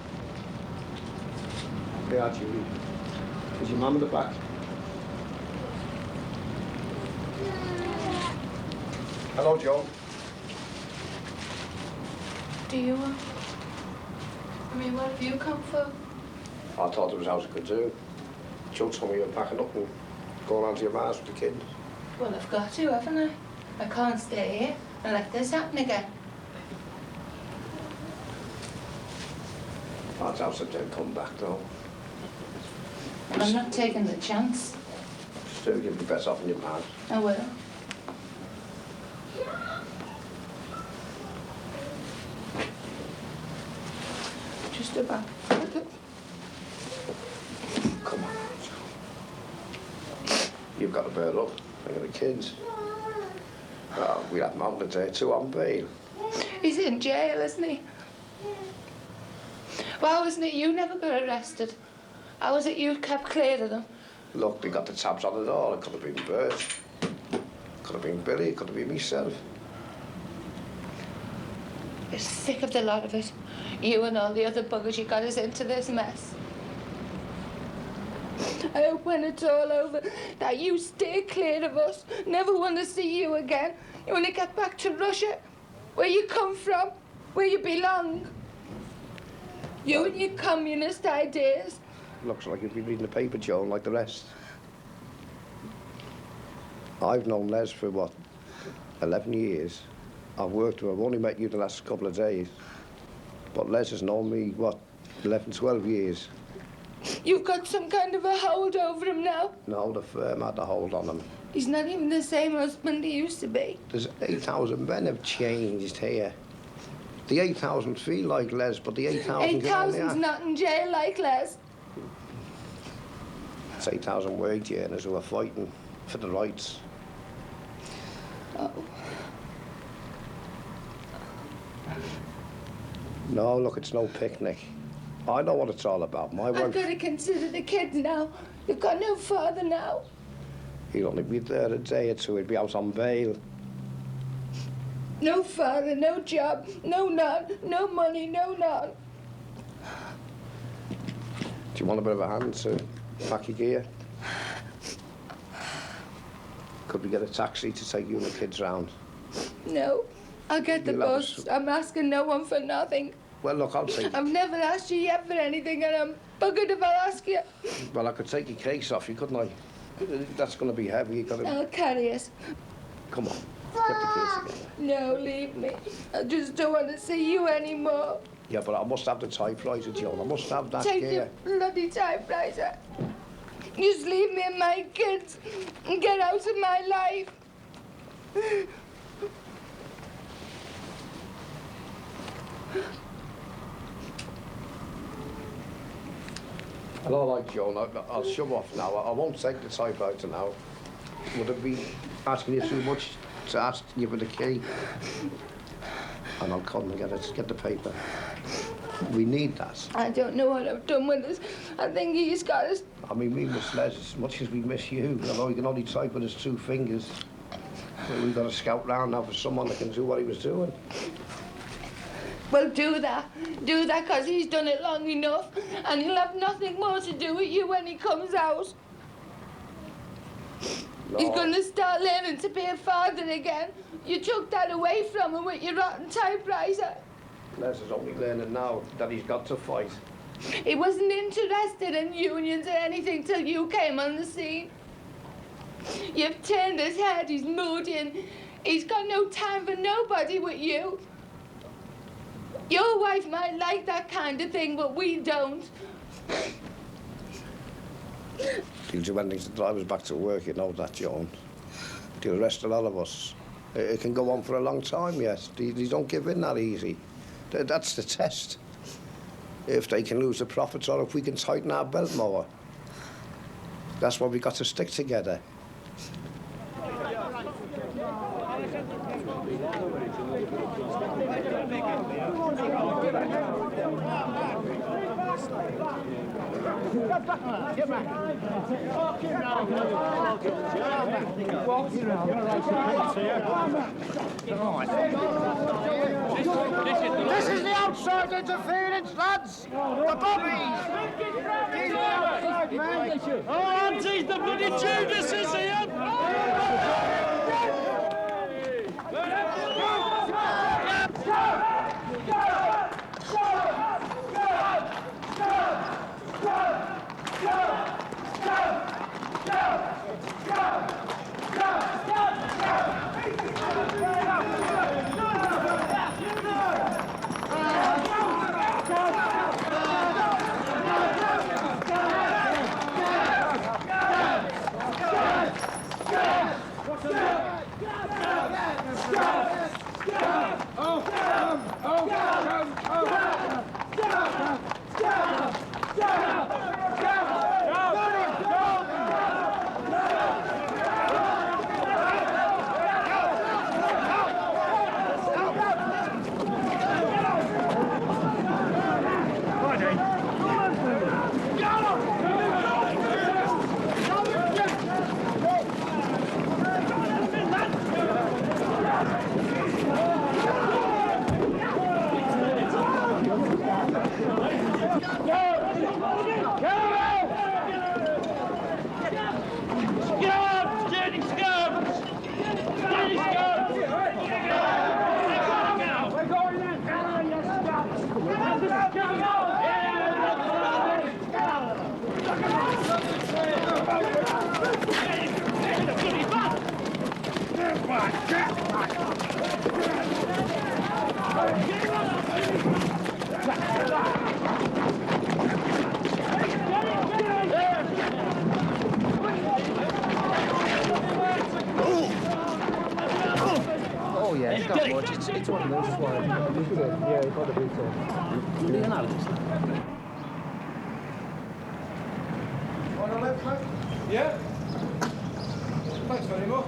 They are, Julie. Is your mum in the back? Hello, John. Do you want? I mean, what have you come for? I thought it was house I could do. Joe told me you were packing up and going on to your ma's with the kids. Well, I've got to, haven't I? I can't stay here and let this happen again. That's house I didn't come back, though. I'm not taking the chance. Still, you'd be better off in your ma's. I will. Just about. Come on, Joe. You've got to bear up. Think of the kids. Oh, we had Mum today too on bail. He's in jail, isn't he? Why wasn't it you never got arrested? How was it you kept clear of them? Look, they got the tabs on it all. It could have been Bert. Could have been Billy. It could have been myself. You're sick of the lot of it. You and all the other buggers you got us into this mess. I hope when it's all over that you stay clear of us. Never want to see you again. You want to get back to Russia, where you come from, where you belong. You and your communist ideas. Looks like you've been reading the paper, Joan, like the rest. I've known Les for, what, 11 years. I've worked with her. I've only met you the last couple of days. But Les has known me, what, 11, 12 years. You've got some kind of a hold over him now. No, the firm had a hold on him. He's not even the same husband he used to be. There's 8,000 men have changed here. The 8,000 feel like Les, but the 8,000 8,000's not in jail like Les. It's 8,000 wage earners who are fighting. for the rights. Oh. No, look, it's no picnic. I know what it's all about. My I've wife, got to consider the kids now. You've got no father now. he'd only be there a day or two. He'd be out on bail. No father, no job, no none, no money, no none. Do you want a bit of a hand to pack your gear? Could we get a taxi to take you and the kids round? No, I'll get the You'll have a bus. I'm asking no one for nothing. Well, look, I'll take... I've never asked you yet for anything, and I'm buggered if I'll ask you. Well, I could take your case off you, couldn't I? That's going to be heavy. You got to... I'll carry it. Come on, get the case together. No, leave me. I just don't want to see you anymore. Yeah, but I must have the typewriter, Joan. I must have that Take gear. the bloody typewriter. Just leave me and my kids and get out of my life. And all right, Joan, I'll shove off now. I won't take the typewriter now. Would it be asking you too much to ask you for the key? And I'll come and get the paper. We need that. I don't know what I've done with this. I think he's got us. I mean, we miss Les as much as we miss you. I know he can only type with his 2 fingers. But we've got to scout round now for someone that can do what he was doing. Well, do that. Do that, because he's done it long enough. And he'll have nothing more to do with you when he comes out. No. He's going to start learning to be a father again. You took that away from him with your rotten typewriter. Les is only learning now that he's got to fight. He wasn't interested in unions or anything till you came on the scene. You've turned his head, he's moody, and he's got no time for nobody with you. Your wife might like that kind of thing, but we don't. He'll do anything to drive us back to work, you know that, Joan. He'll arrest a lot of us. It can go on for a long time, yes. They don't give in that easy. That's the test. If they can lose the profits or if we can tighten our belt more. That's why we've got to stick together. Get back. This is the outside interference, lads! The bobbies! These are the outside men! Oh, Auntie's the bloody Judas is here! Oh yeah, it's not much. It's one of those ones. Yeah, it's got a bit Yeah? Thanks very much.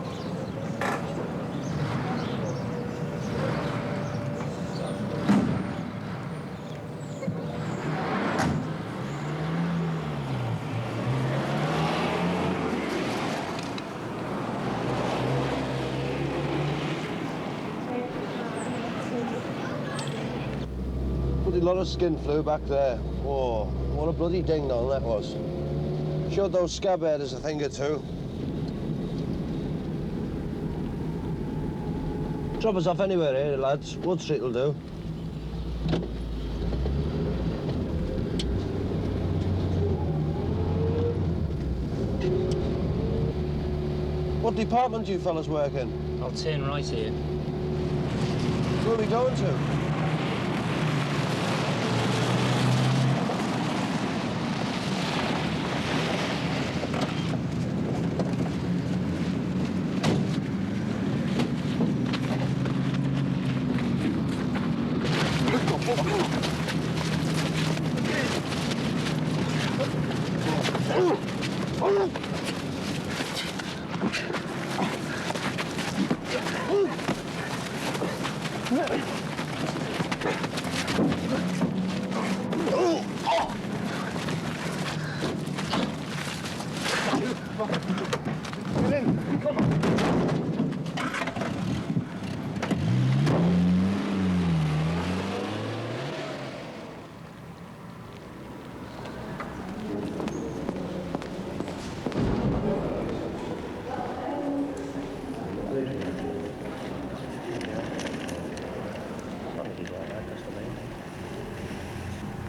Bloody lot of skin flew back there. Oh, what a bloody ding-dong that was. Showed those scab headers a thing or two. Drop us off anywhere here, lads. Wood Street will do. What department do you fellas work in? I'll turn right here. Where are we going to?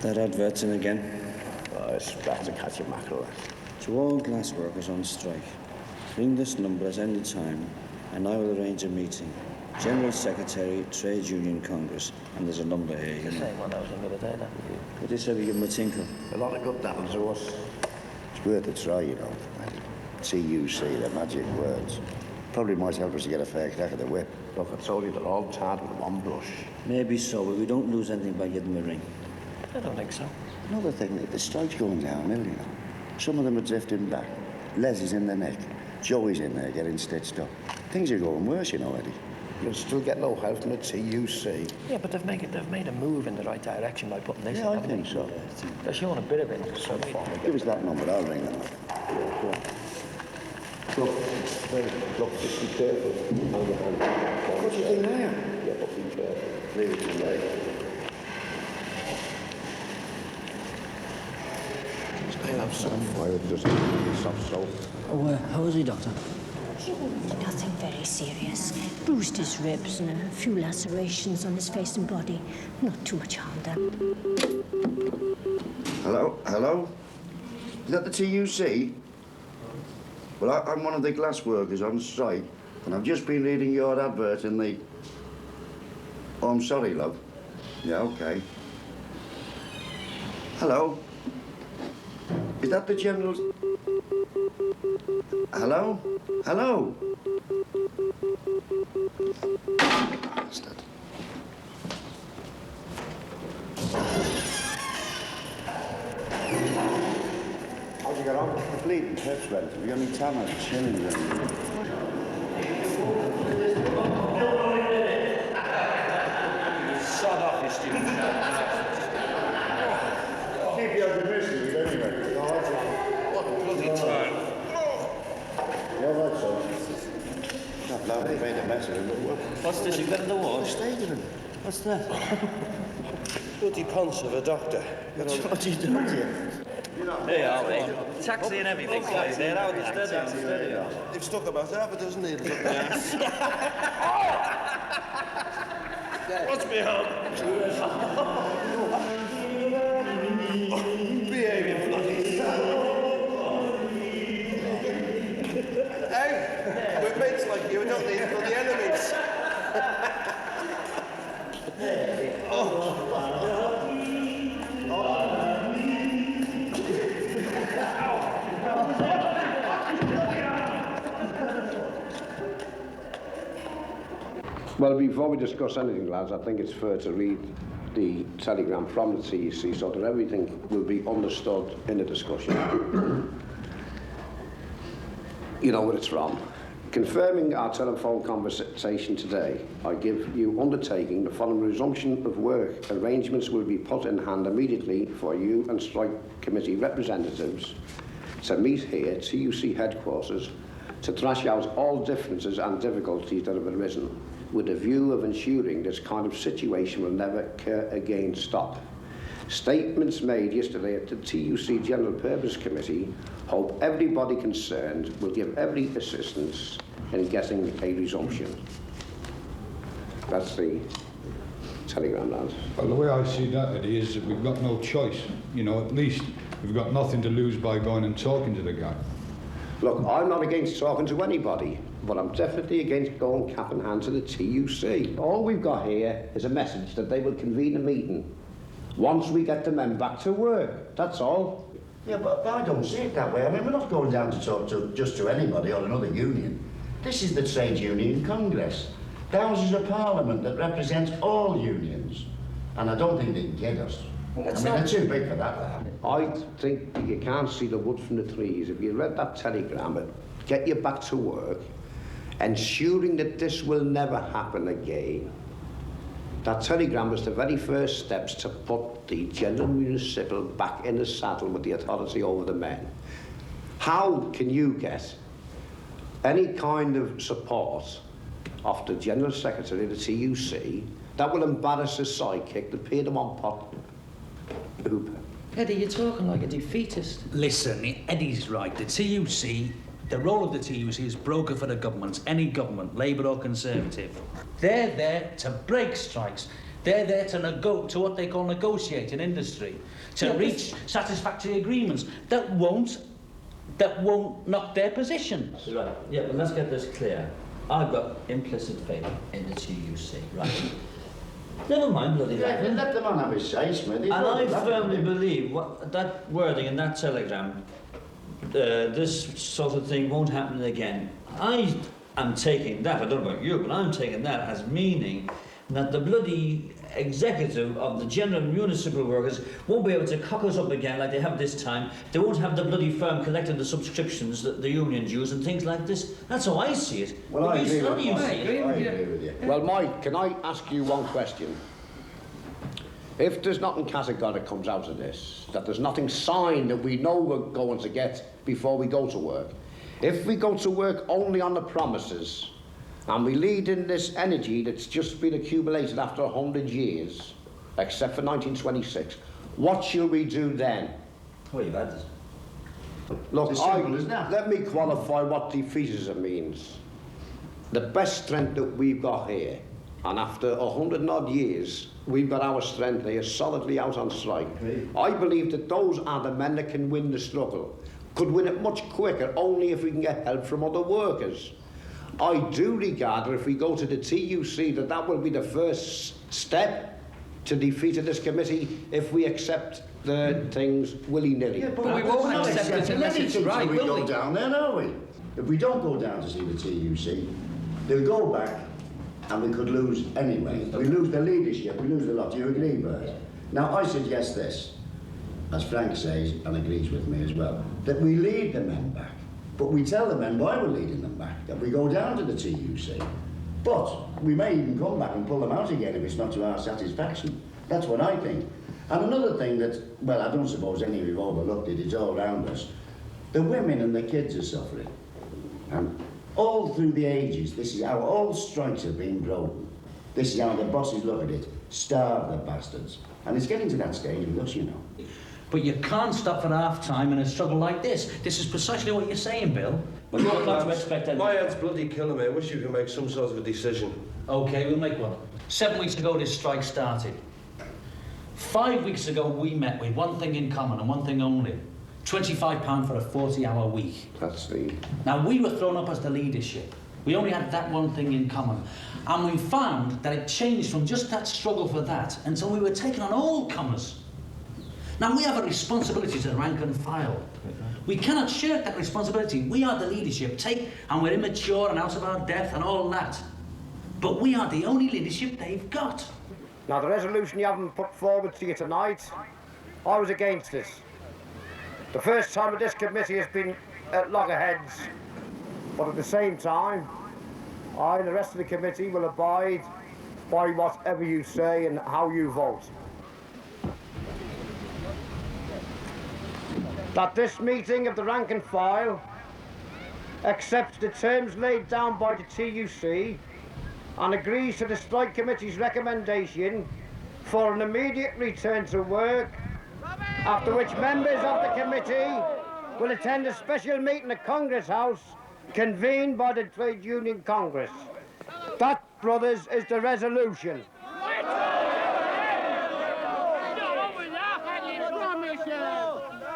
That advert's in again. Oh, it's better to catch a mackerel. To all glass workers on strike, ring this number at any time and I will arrange a meeting. General Secretary, Trade Union Congress. And there's a number here, you know. The same one I was in the other day, that. What do you say we give him a tinkle? A lot of good happens to us. It's worth a try, you know. TUC, the magic words. Probably might help us to get a fair crack at the whip. Look, I told you they're all tarred with one brush. Maybe so, but we don't lose anything by giving him a ring. I don't think so. Another thing, the strike's going downhill, you know. Some of them are drifting back. Les is in the neck. Joey's in there getting stitched up. Things are going worse, you know, Eddie. You'll still get no help from the TUC. Yeah, but they've made a move in the right direction by putting this in. I think so. They're showing a bit of it so far. Give us that number, I'll ring them. Look, just be careful. What do you think now? Yeah, but be careful. Leave it to me. I'll have some fire, doesn't soft salt. Oh, how is he, Doctor? Nothing very serious. Bruised his ribs and a few lacerations on his face and body. Not too much harm done. Hello? Hello? Is that the TUC? Well, I'm one of the glass workers on strike, and I've just been reading your advert in the... Oh, I'm sorry, love. Yeah, OK. Hello? Is that the General's... Hello? Hello? Bastard. How'd you get on? Bleeding, hips rent. Have you got any tanners, shillings, or anything? Sod off, you stupid. Keep you under mystery, anyway. What a bloody time. Yeah, right, son. Not loud, they made a mess of him. What's this you've got in the wall? Stayed with him. What's that? Bloody ponce of a doctor. What are you doing here? Hey, Albie. Taxi and everything, guys. They're out there. Steady. They've stuck about half a dozen needles up my ass. What's behind? Behave, you bloody... Hey, we're mates like you. We don't need bloody enemies. Well, before we discuss anything, lads, I think it's fair to read the telegram from the TUC so that everything will be understood in the discussion. You know where it's from. Confirming our telephone conversation today, I give you undertaking the following resumption of work. Arrangements will be put in hand immediately for you and strike committee representatives to meet here at TUC headquarters to thrash out all differences and difficulties that have arisen, with a view of ensuring this kind of situation will never occur again. Stop. Statements made yesterday at the TUC General Purpose Committee hope everybody concerned will give every assistance in getting a resumption. That's the telegram, lads. Well, the way I see that, Eddie, is that we've got no choice. You know, at least we've got nothing to lose by going and talking to the guy. Look, I'm not against talking to anybody, but I'm definitely against going cap in hand to the TUC. All we've got here is a message that they will convene a meeting once we get the men back to work. That's all. Yeah, but I don't see it that way. I mean, we're not going down to talk to just to anybody or another union. This is the Trade Union Congress. The Houses of Parliament that represents all unions. And I don't think they can get us. They're too big for that. I think that you can't see the wood from the trees. If you read that telegram, it'd get you back to work, ensuring that this will never happen again. That telegram was the very first steps to put the General Municipal back in the saddle with the authority over the men. How can you get any kind of support off the General Secretary of the TUC that will embarrass his sidekick to pay them on pot? Eddie, you're talking like a defeatist. Listen, Eddie's right. The TUC, the role of the TUC is broker for the governments, any government, Labour or Conservative. They're there to break strikes. They're there to what they call negotiate in industry, to reach satisfactory agreements that won't knock their positions. Right. Yeah, but let's get this clear. I've got implicit faith in the TUC, right? Never mind bloody Let the man have his say, Smith. And I firmly believe that wording in that telegram, this sort of thing won't happen again. I am taking that, I don't know about you, but I'm taking that as meaning that the bloody executive of the general municipal workers won't be able to cock us up again like they have this time. They won't have the bloody firm collecting the subscriptions that the unions use and things like this. That's how I see it. Well, I agree with you. Well, Mike, can I ask you one question? If there's nothing categorical comes out of this, that there's nothing signed that we know we're going to get before we go to work, if we go to work only on the promises, and we lead in this energy that's just been accumulated after 100 years, except for 1926, what shall we do then? Well, you've had this. Look, let me qualify what defeatism means. The best strength that we've got here, and after 100 and odd years, we've got our strength here solidly out on strike. I believe that those are the men that can win the struggle. Could win it much quicker only if we can get help from other workers. I do regard that if we go to the TUC, that will be the first step to defeating this committee if we accept the things willy-nilly. Yeah, but we won't accept it unless it's right, will we? Go down there, are we? If we don't go down to see the TUC, they'll go back and we could lose anyway. We lose the leadership, we lose the lot. Do you agree, Bert? Now, I suggest this, as Frank says, and agrees with me as well, that we lead the men back. But we tell the men why we're leading them back, that we go down to the TUC. But we may even come back and pull them out again if it's not to our satisfaction. That's what I think. And another thing that, well, I don't suppose any of you have overlooked it, it's all around us. The women and the kids are suffering. And all through the ages, this is how all strikes have been broken. This is how the bosses look at it. Starve the bastards. And it's getting to that stage with us, you know. But you can't stop at half-time in a struggle like this. This is precisely what you're saying, Bill. But you're not to expect anything. My head's bloody killing me. I wish you could make some sort of a decision. OK, we'll make one. 7 weeks ago, this strike started. 5 weeks ago, we met with one thing in common and one thing only. £25 for a 40-hour week. That's the... Now, we were thrown up as the leadership. We only had that one thing in common. And we found that it changed from just that struggle for that until we were taking on all comers. Now, we have a responsibility to the rank and file. We cannot shirk that responsibility. We are the leadership, and we're immature and out of our depth and all that. But we are the only leadership they've got. Now, the resolution you haven't put forward to you tonight, I was against this. The first time that this committee has been at loggerheads But at the same time, I and the rest of the committee will abide by whatever you say and how you vote. That this meeting of the rank and file accepts the terms laid down by the TUC and agrees to the Strike Committee's recommendation for an immediate return to work, after which members of the committee will attend a special meeting at Congress House convened by the Trade Union Congress. That, brothers, is the resolution.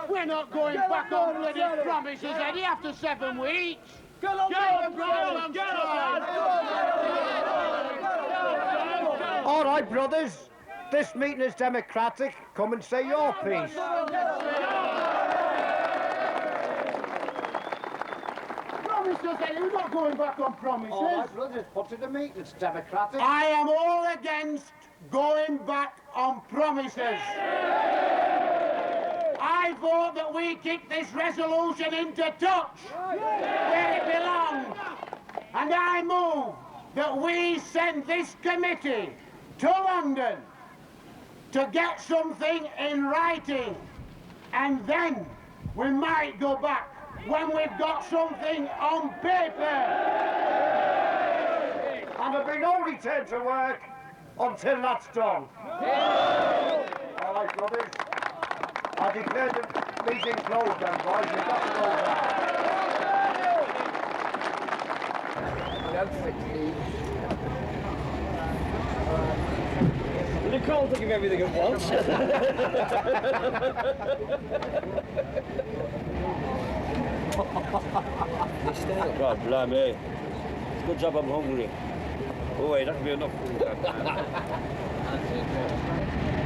We're not going back on bloody promises, Eddie, after 7 weeks. Get on, All right, brothers. This meeting is democratic. Come and say your piece. Promises, Eddie, we're not going back on promises. All right, brothers, put to the meeting. It's democratic. I am all against going back on promises. I vote that we kick this resolution into touch where it belongs. And I move that we send this committee to London to get something in writing. And then we might go back when we've got something on paper. And there'll be no return to work until that's done. All right, brothers. I declare the meeting closed then, boys. You've got to go You can't think of everything at once. God, blimey. It's a good job I'm hungry. Oh, wait, that'll be enough.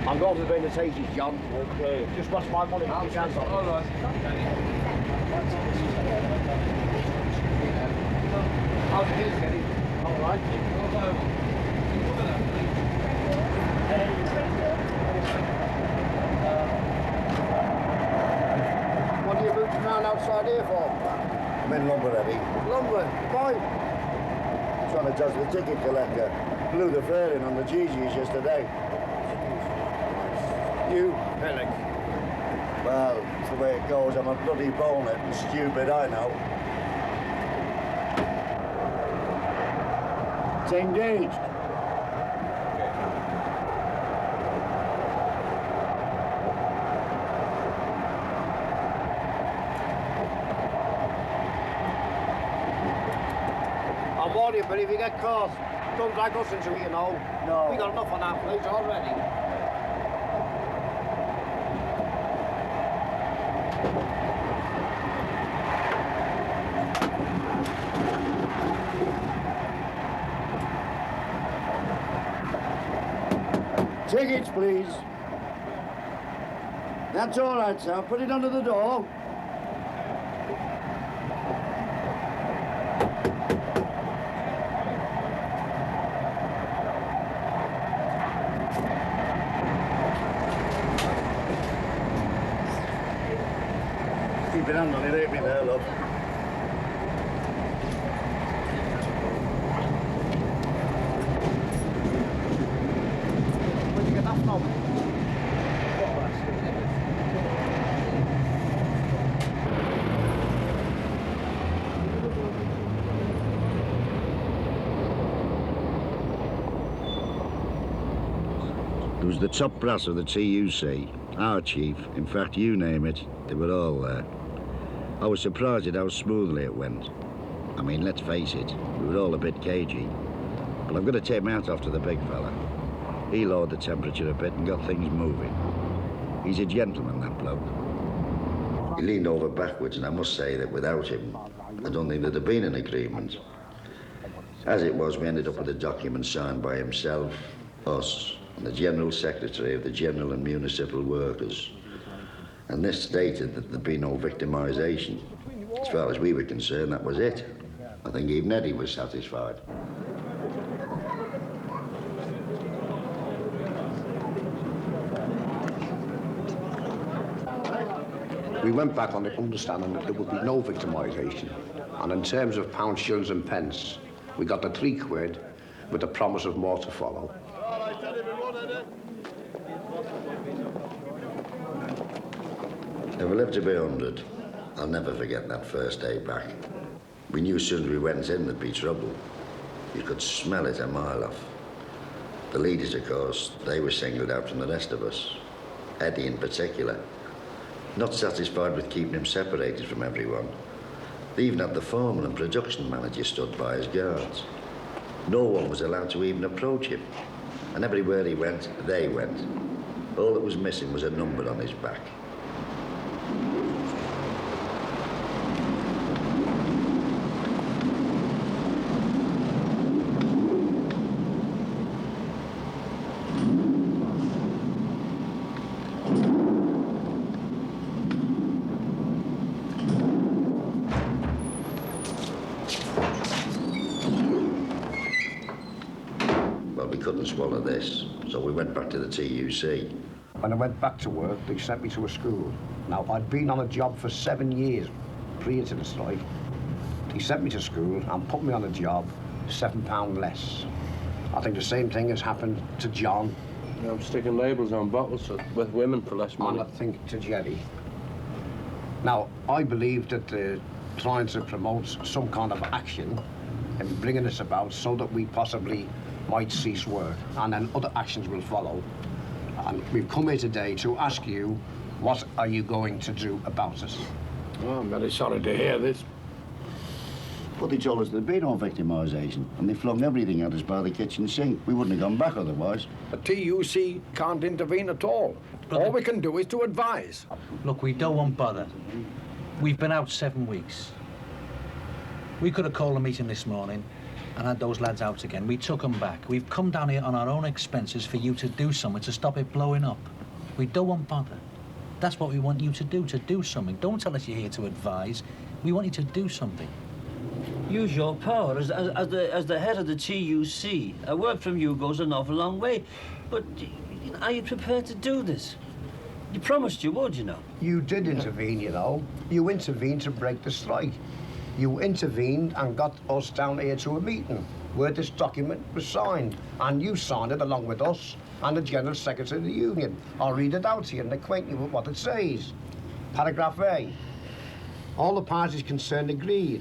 I'm going to be in the Taties, John. Okay. Just watch my money. All right. How's it is, Eddie? All right. What are you rooting around outside here for? I'm in lumber, Eddie. Lumber. Why? Trying to dodge the ticket collector. Blew the fare in on the GGs yesterday. You, Pillock. Well, it's the way it goes. I'm a bloody bonehead and stupid, I know. It's engaged. I'll warn you, but if you get caught, don't drag us into it, you know. No. We got enough on our plate already. Tickets, please. That's all right, sir. Put it under the door. Keep it hand on it, ain't me there, love. Where'd you get that from? It was the top brass of the TUC, our chief, in fact, you name it, they were all there. I was surprised at how smoothly it went. I mean, let's face it, we were all a bit cagey. But I've got to take my hat off to the big fella. He lowered the temperature a bit and got things moving. He's a gentleman, that bloke. He leaned over backwards, and I must say that without him, I don't think there'd have been an agreement. As it was, we ended up with a document signed by himself, us, and the General Secretary of the General and Municipal Workers. And this stated that there'd be no victimisation. As far as we were concerned, that was it. I think even Eddie was satisfied. We went back on the understanding that there would be no victimisation. And in terms of pounds, shillings and pence, we got the 3 quid with the promise of more to follow. If I live to be 100, I'll never forget that first day back. We knew as soon as we went in there'd be trouble. You could smell it a mile off. The leaders, of course, they were singled out from the rest of us. Eddie in particular. Not satisfied with keeping him separated from everyone. They even had the foreman and production manager stood by as guards. No one was allowed to even approach him. And everywhere he went, they went. All that was missing was a number on his back. Swallow this, so we went back to the TUC. When I went back to work, they sent me to a school. Now, I'd been on a job for 7 years prior to the strike. He sent me to school and put me on a job, £7 less. I think the same thing has happened to John. Yeah, I'm sticking labels on bottles with women for less money. And I think to Jerry. Now, I believe that they're trying to promote some kind of action and bringing this about so that we possibly might cease work, and then other actions will follow. And we've come here today to ask you, what are you going to do about it? Oh, I'm very sorry to hear this. But they told us there'd been no victimisation, and they flung everything at us by the kitchen sink. We wouldn't have gone back otherwise. The TUC can't intervene at all. All we can do is to advise. Look, we don't want bother. We've been out 7 weeks. We could have called a meeting this morning and had those lads out again. We took them back. We've come down here on our own expenses for you to do something to stop it blowing up. We don't want bother. That's what we want you to do something. Don't tell us you're here to advise. We want you to do something. Use your power as the head of the TUC. A word from you goes an awful long way. But are you prepared to do this? You promised you would, you know. You did intervene, you know. You intervened to break the strike. You intervened and got us down here to a meeting where this document was signed. And you signed it along with us and the General Secretary of the Union. I'll read it out to you and acquaint you with what it says. Paragraph A. All the parties concerned agreed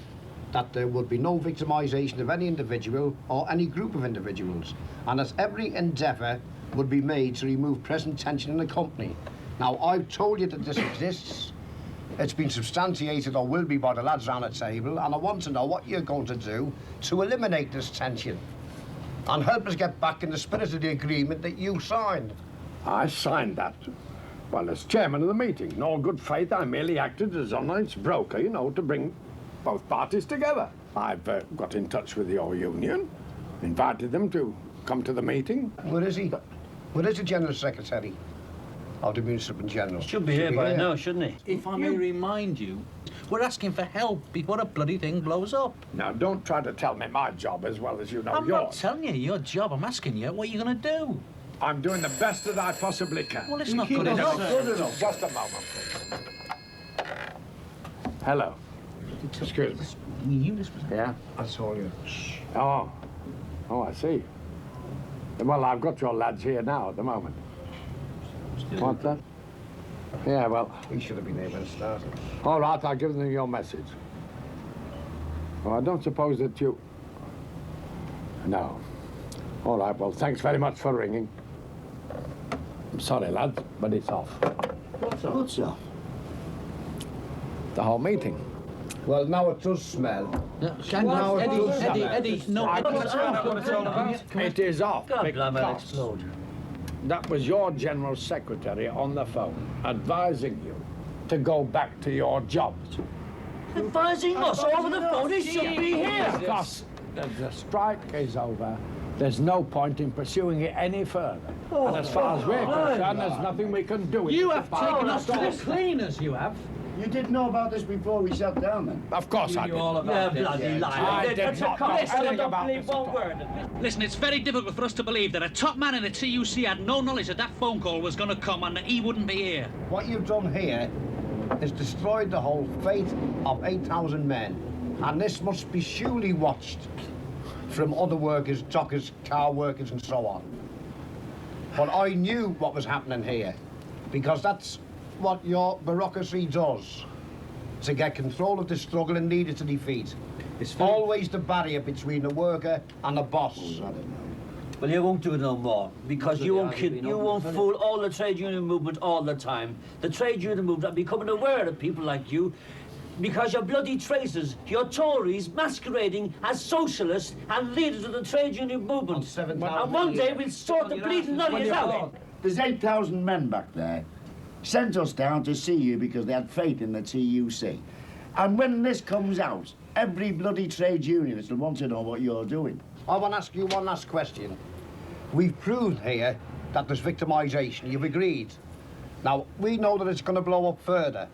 that there would be no victimisation of any individual or any group of individuals, and that every endeavour would be made to remove present tension in the company. Now, I've told you that this exists. It's been substantiated or will be by the lads round the table, and I want to know what you're going to do to eliminate this tension and help us get back in the spirit of the agreement that you signed. I signed that. Well, as chairman of the meeting, in all good faith, I merely acted as honest broker, you know, to bring both parties together. I've got in touch with your union, invited them to come to the meeting. Where is he? Where is the General Secretary of the Municipal General? Should be here by now, shouldn't he? If I may remind you, we're asking for help before a bloody thing blows up. Now, don't try to tell me my job as well as you know I'm yours. not telling you your job. I'm asking you, what are you going to do? I'm doing the best that I possibly can. Well, it's not good enough. Good enough. Just a moment, please. Hello. Excuse me. Yeah? I saw you. Oh. Oh, I see. Well, I've got your lads here now at the moment. Want that? Yeah, well... He should have been there when it started. All right, I'll give them your message. Well, I don't suppose that you... No. All right, well, thanks very much for ringing. I'm sorry, lads, but it's off. What's off? What's off? The whole meeting. Well, now it does smell. Eddie, no. It is off God, because explode. that was your General Secretary on the phone advising you to go back to your jobs. Advising us over the phone, he should be here. Because the strike is over, there's no point in pursuing it any further. And as far as we're concerned, there's nothing we can do. You have taken us to the cleaners, you have. You didn't know about this before we sat down, then? Of course I did. Bloody liar. I did not know anything about this at all. Listen, it's very difficult for us to believe that a top man in the TUC had no knowledge that that phone call was going to come and that he wouldn't be here. What you've done here is destroyed the whole fate of 8,000 men. And this must be surely watched from other workers, dockers, car workers and so on. But I knew what was happening here, because that's what your bureaucracy does, to get control of the struggle and lead it to defeat. It's always the barrier between the worker and the boss. Well, you won't do it no more, because you won't fool all the trade union movement all the time. The trade union movement are becoming aware of people like you, because you're bloody traitors, you're Tories masquerading as socialists and leaders of the trade union movement. And one day we'll sort the bleeding nutties out. There's 8,000 men back there. Sent us down to see you because they had faith in the TUC. And when this comes out, every bloody trade unionist will want to know what you're doing. I want to ask you one last question. We've proved here that there's victimisation. You've agreed. Now, we know that it's going to blow up further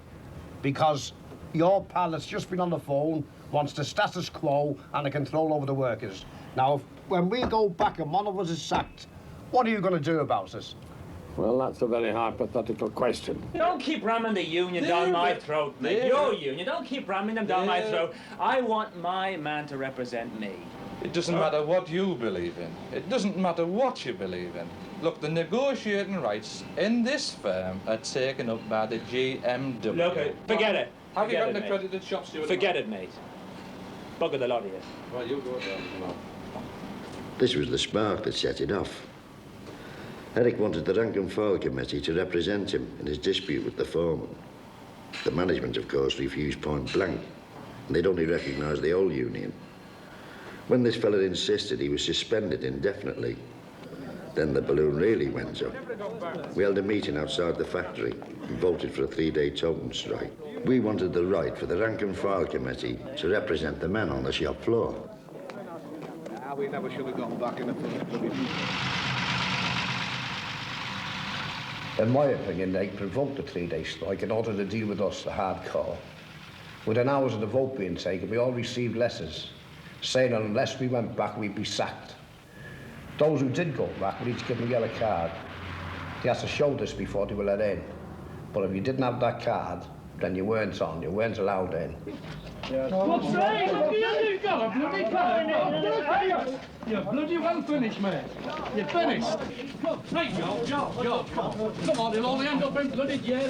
because your pal that's just been on the phone wants the status quo and the control over the workers. Now, when we go back and one of us is sacked, what are you going to do about it? Well, that's a very hypothetical question. Don't keep ramming the union down my throat, mate. Your union. Don't keep ramming them down my throat. I want my man to represent me. It doesn't matter what you believe in. It doesn't matter what you believe in. Look, the negotiating rights in this firm are taken up by the GMW. Look, forget it. Have you got an mate. accredited shop steward? Forget it, mate. Bugger the lot of you. Well, you go there. This was the spark that set it off. Eric wanted the rank and file committee to represent him in his dispute with the foreman. The management, of course, refused point blank, and they'd only recognised the old union. When this fella insisted, he was suspended indefinitely. Then the balloon really went up. We held a meeting outside the factory and voted for a 3-day token strike. We wanted the right for the rank and file committee to represent the men on the shop floor. We never should have gone back in the first place. In my opinion, they provoked the 3-day strike in order to deal with us, the hardcore. Within hours of the vote being taken, we all received letters saying that unless we went back, we'd be sacked. Those who did go back were each given a yellow card. They had to show this before they were let in. But if you didn't have that card, then you weren't on, you weren't allowed in. What's that? Look, you've got a bloody card. You're bloody well finished, mate. You're finished. Look, right, George, come on. Come on, you'll only end up in bloody jail.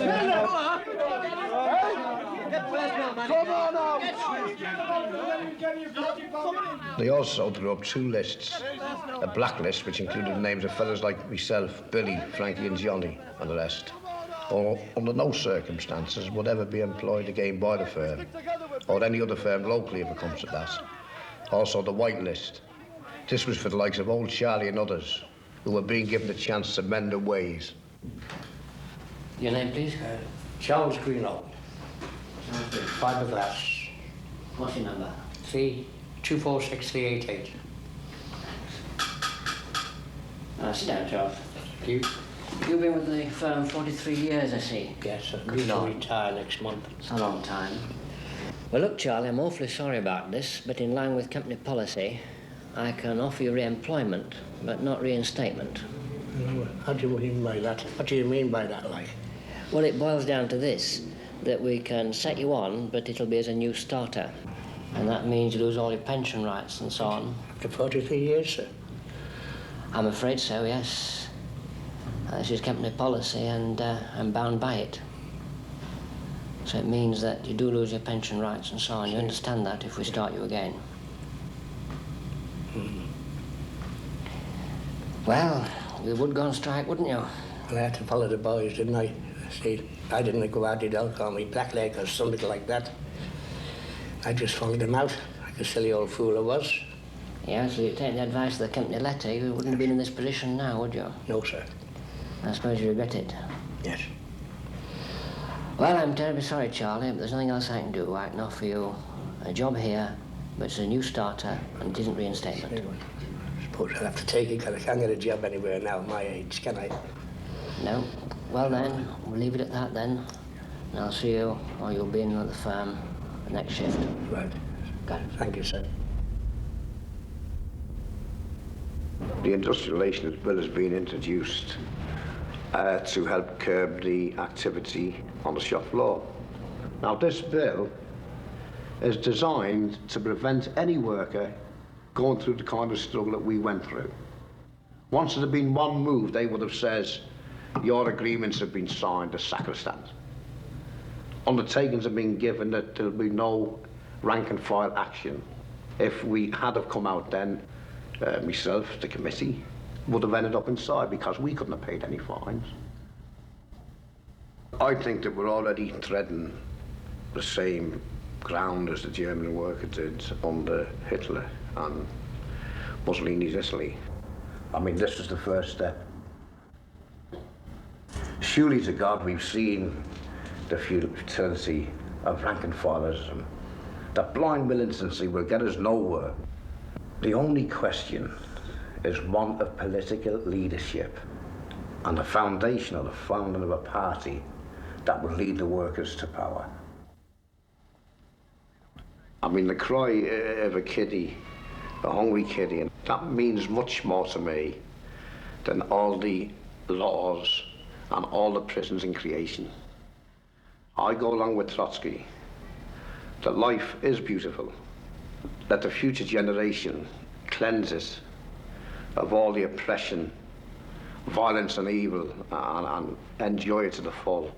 Come on now! They also drew up 2 lists. A black list, which included the names of fellas like myself, Billy, Frankie and Johnny, and the rest. Or under no circumstances would ever be employed again by the firm, or any other firm locally if it comes to that. Also the white list. This was for the likes of old Charlie and others, who were being given a chance to mend their ways. Your name, please? Charles Greenough. Fiberglass. What's your number? 3246-388. Sit down, Charles. Thank you. You've been with the firm 43 years, I see. Yes, I'm going to retire next month. It's a long time. Well, look, Charlie, I'm awfully sorry about this, but in line with company policy, I can offer you re-employment, but not reinstatement. How do you mean by that? What do you mean by that, like? Well, it boils down to this, that we can set you on, but it'll be as a new starter. And that means you lose all your pension rights and so on. After 43 years, sir? I'm afraid so, yes. This is company policy, and I'm bound by it. So it means that you do lose your pension rights and so on. You understand that if we start you again? Well, you would go on strike, wouldn't you? Well, I had to follow the boys, didn't I? See, I didn't go out, they'd call me blackleg or something like that. I just followed them out, like a silly old fool I was. Yeah, so you take the advice of the company letter, you wouldn't have been in this position now, would you? No, sir. I suppose you regret it? Yes. Well, I'm terribly sorry, Charlie, but there's nothing else I can do. I can offer you a job here, but it's a new starter, and it isn't reinstatement. I suppose I'll have to take it, because I can't get a job anywhere now at my age, can I? No. Well, then, we'll leave it at that, then. And I'll see you, or you'll be in at the firm the next shift. Right. Good. Thank you, sir. The Industrial Relations Bill has been introduced to help curb the activity on the shop floor. Now, this bill is designed to prevent any worker going through the kind of struggle that we went through. Once there had been one move, they would have said, your agreements have been signed as sacrosanct. Undertakings have been given that there'll be no rank and file action. If we had have come out then, myself, the committee, would have ended up inside because we couldn't have paid any fines. I think that we're already treading the same ground as the German worker did under Hitler and Mussolini's Italy. I mean, this is the first step. Surely to God we've seen the futility of rank and fileism. That blind militancy will get us nowhere. The only question is one of political leadership and the foundation of the founding of a party that will lead the workers to power. I mean, the cry of a kiddie, a hungry kiddie, that means much more to me than all the laws and all the prisons in creation. I go along with Trotsky that life is beautiful, that the future generation cleanses of all the oppression, violence and evil and enjoy it to the full.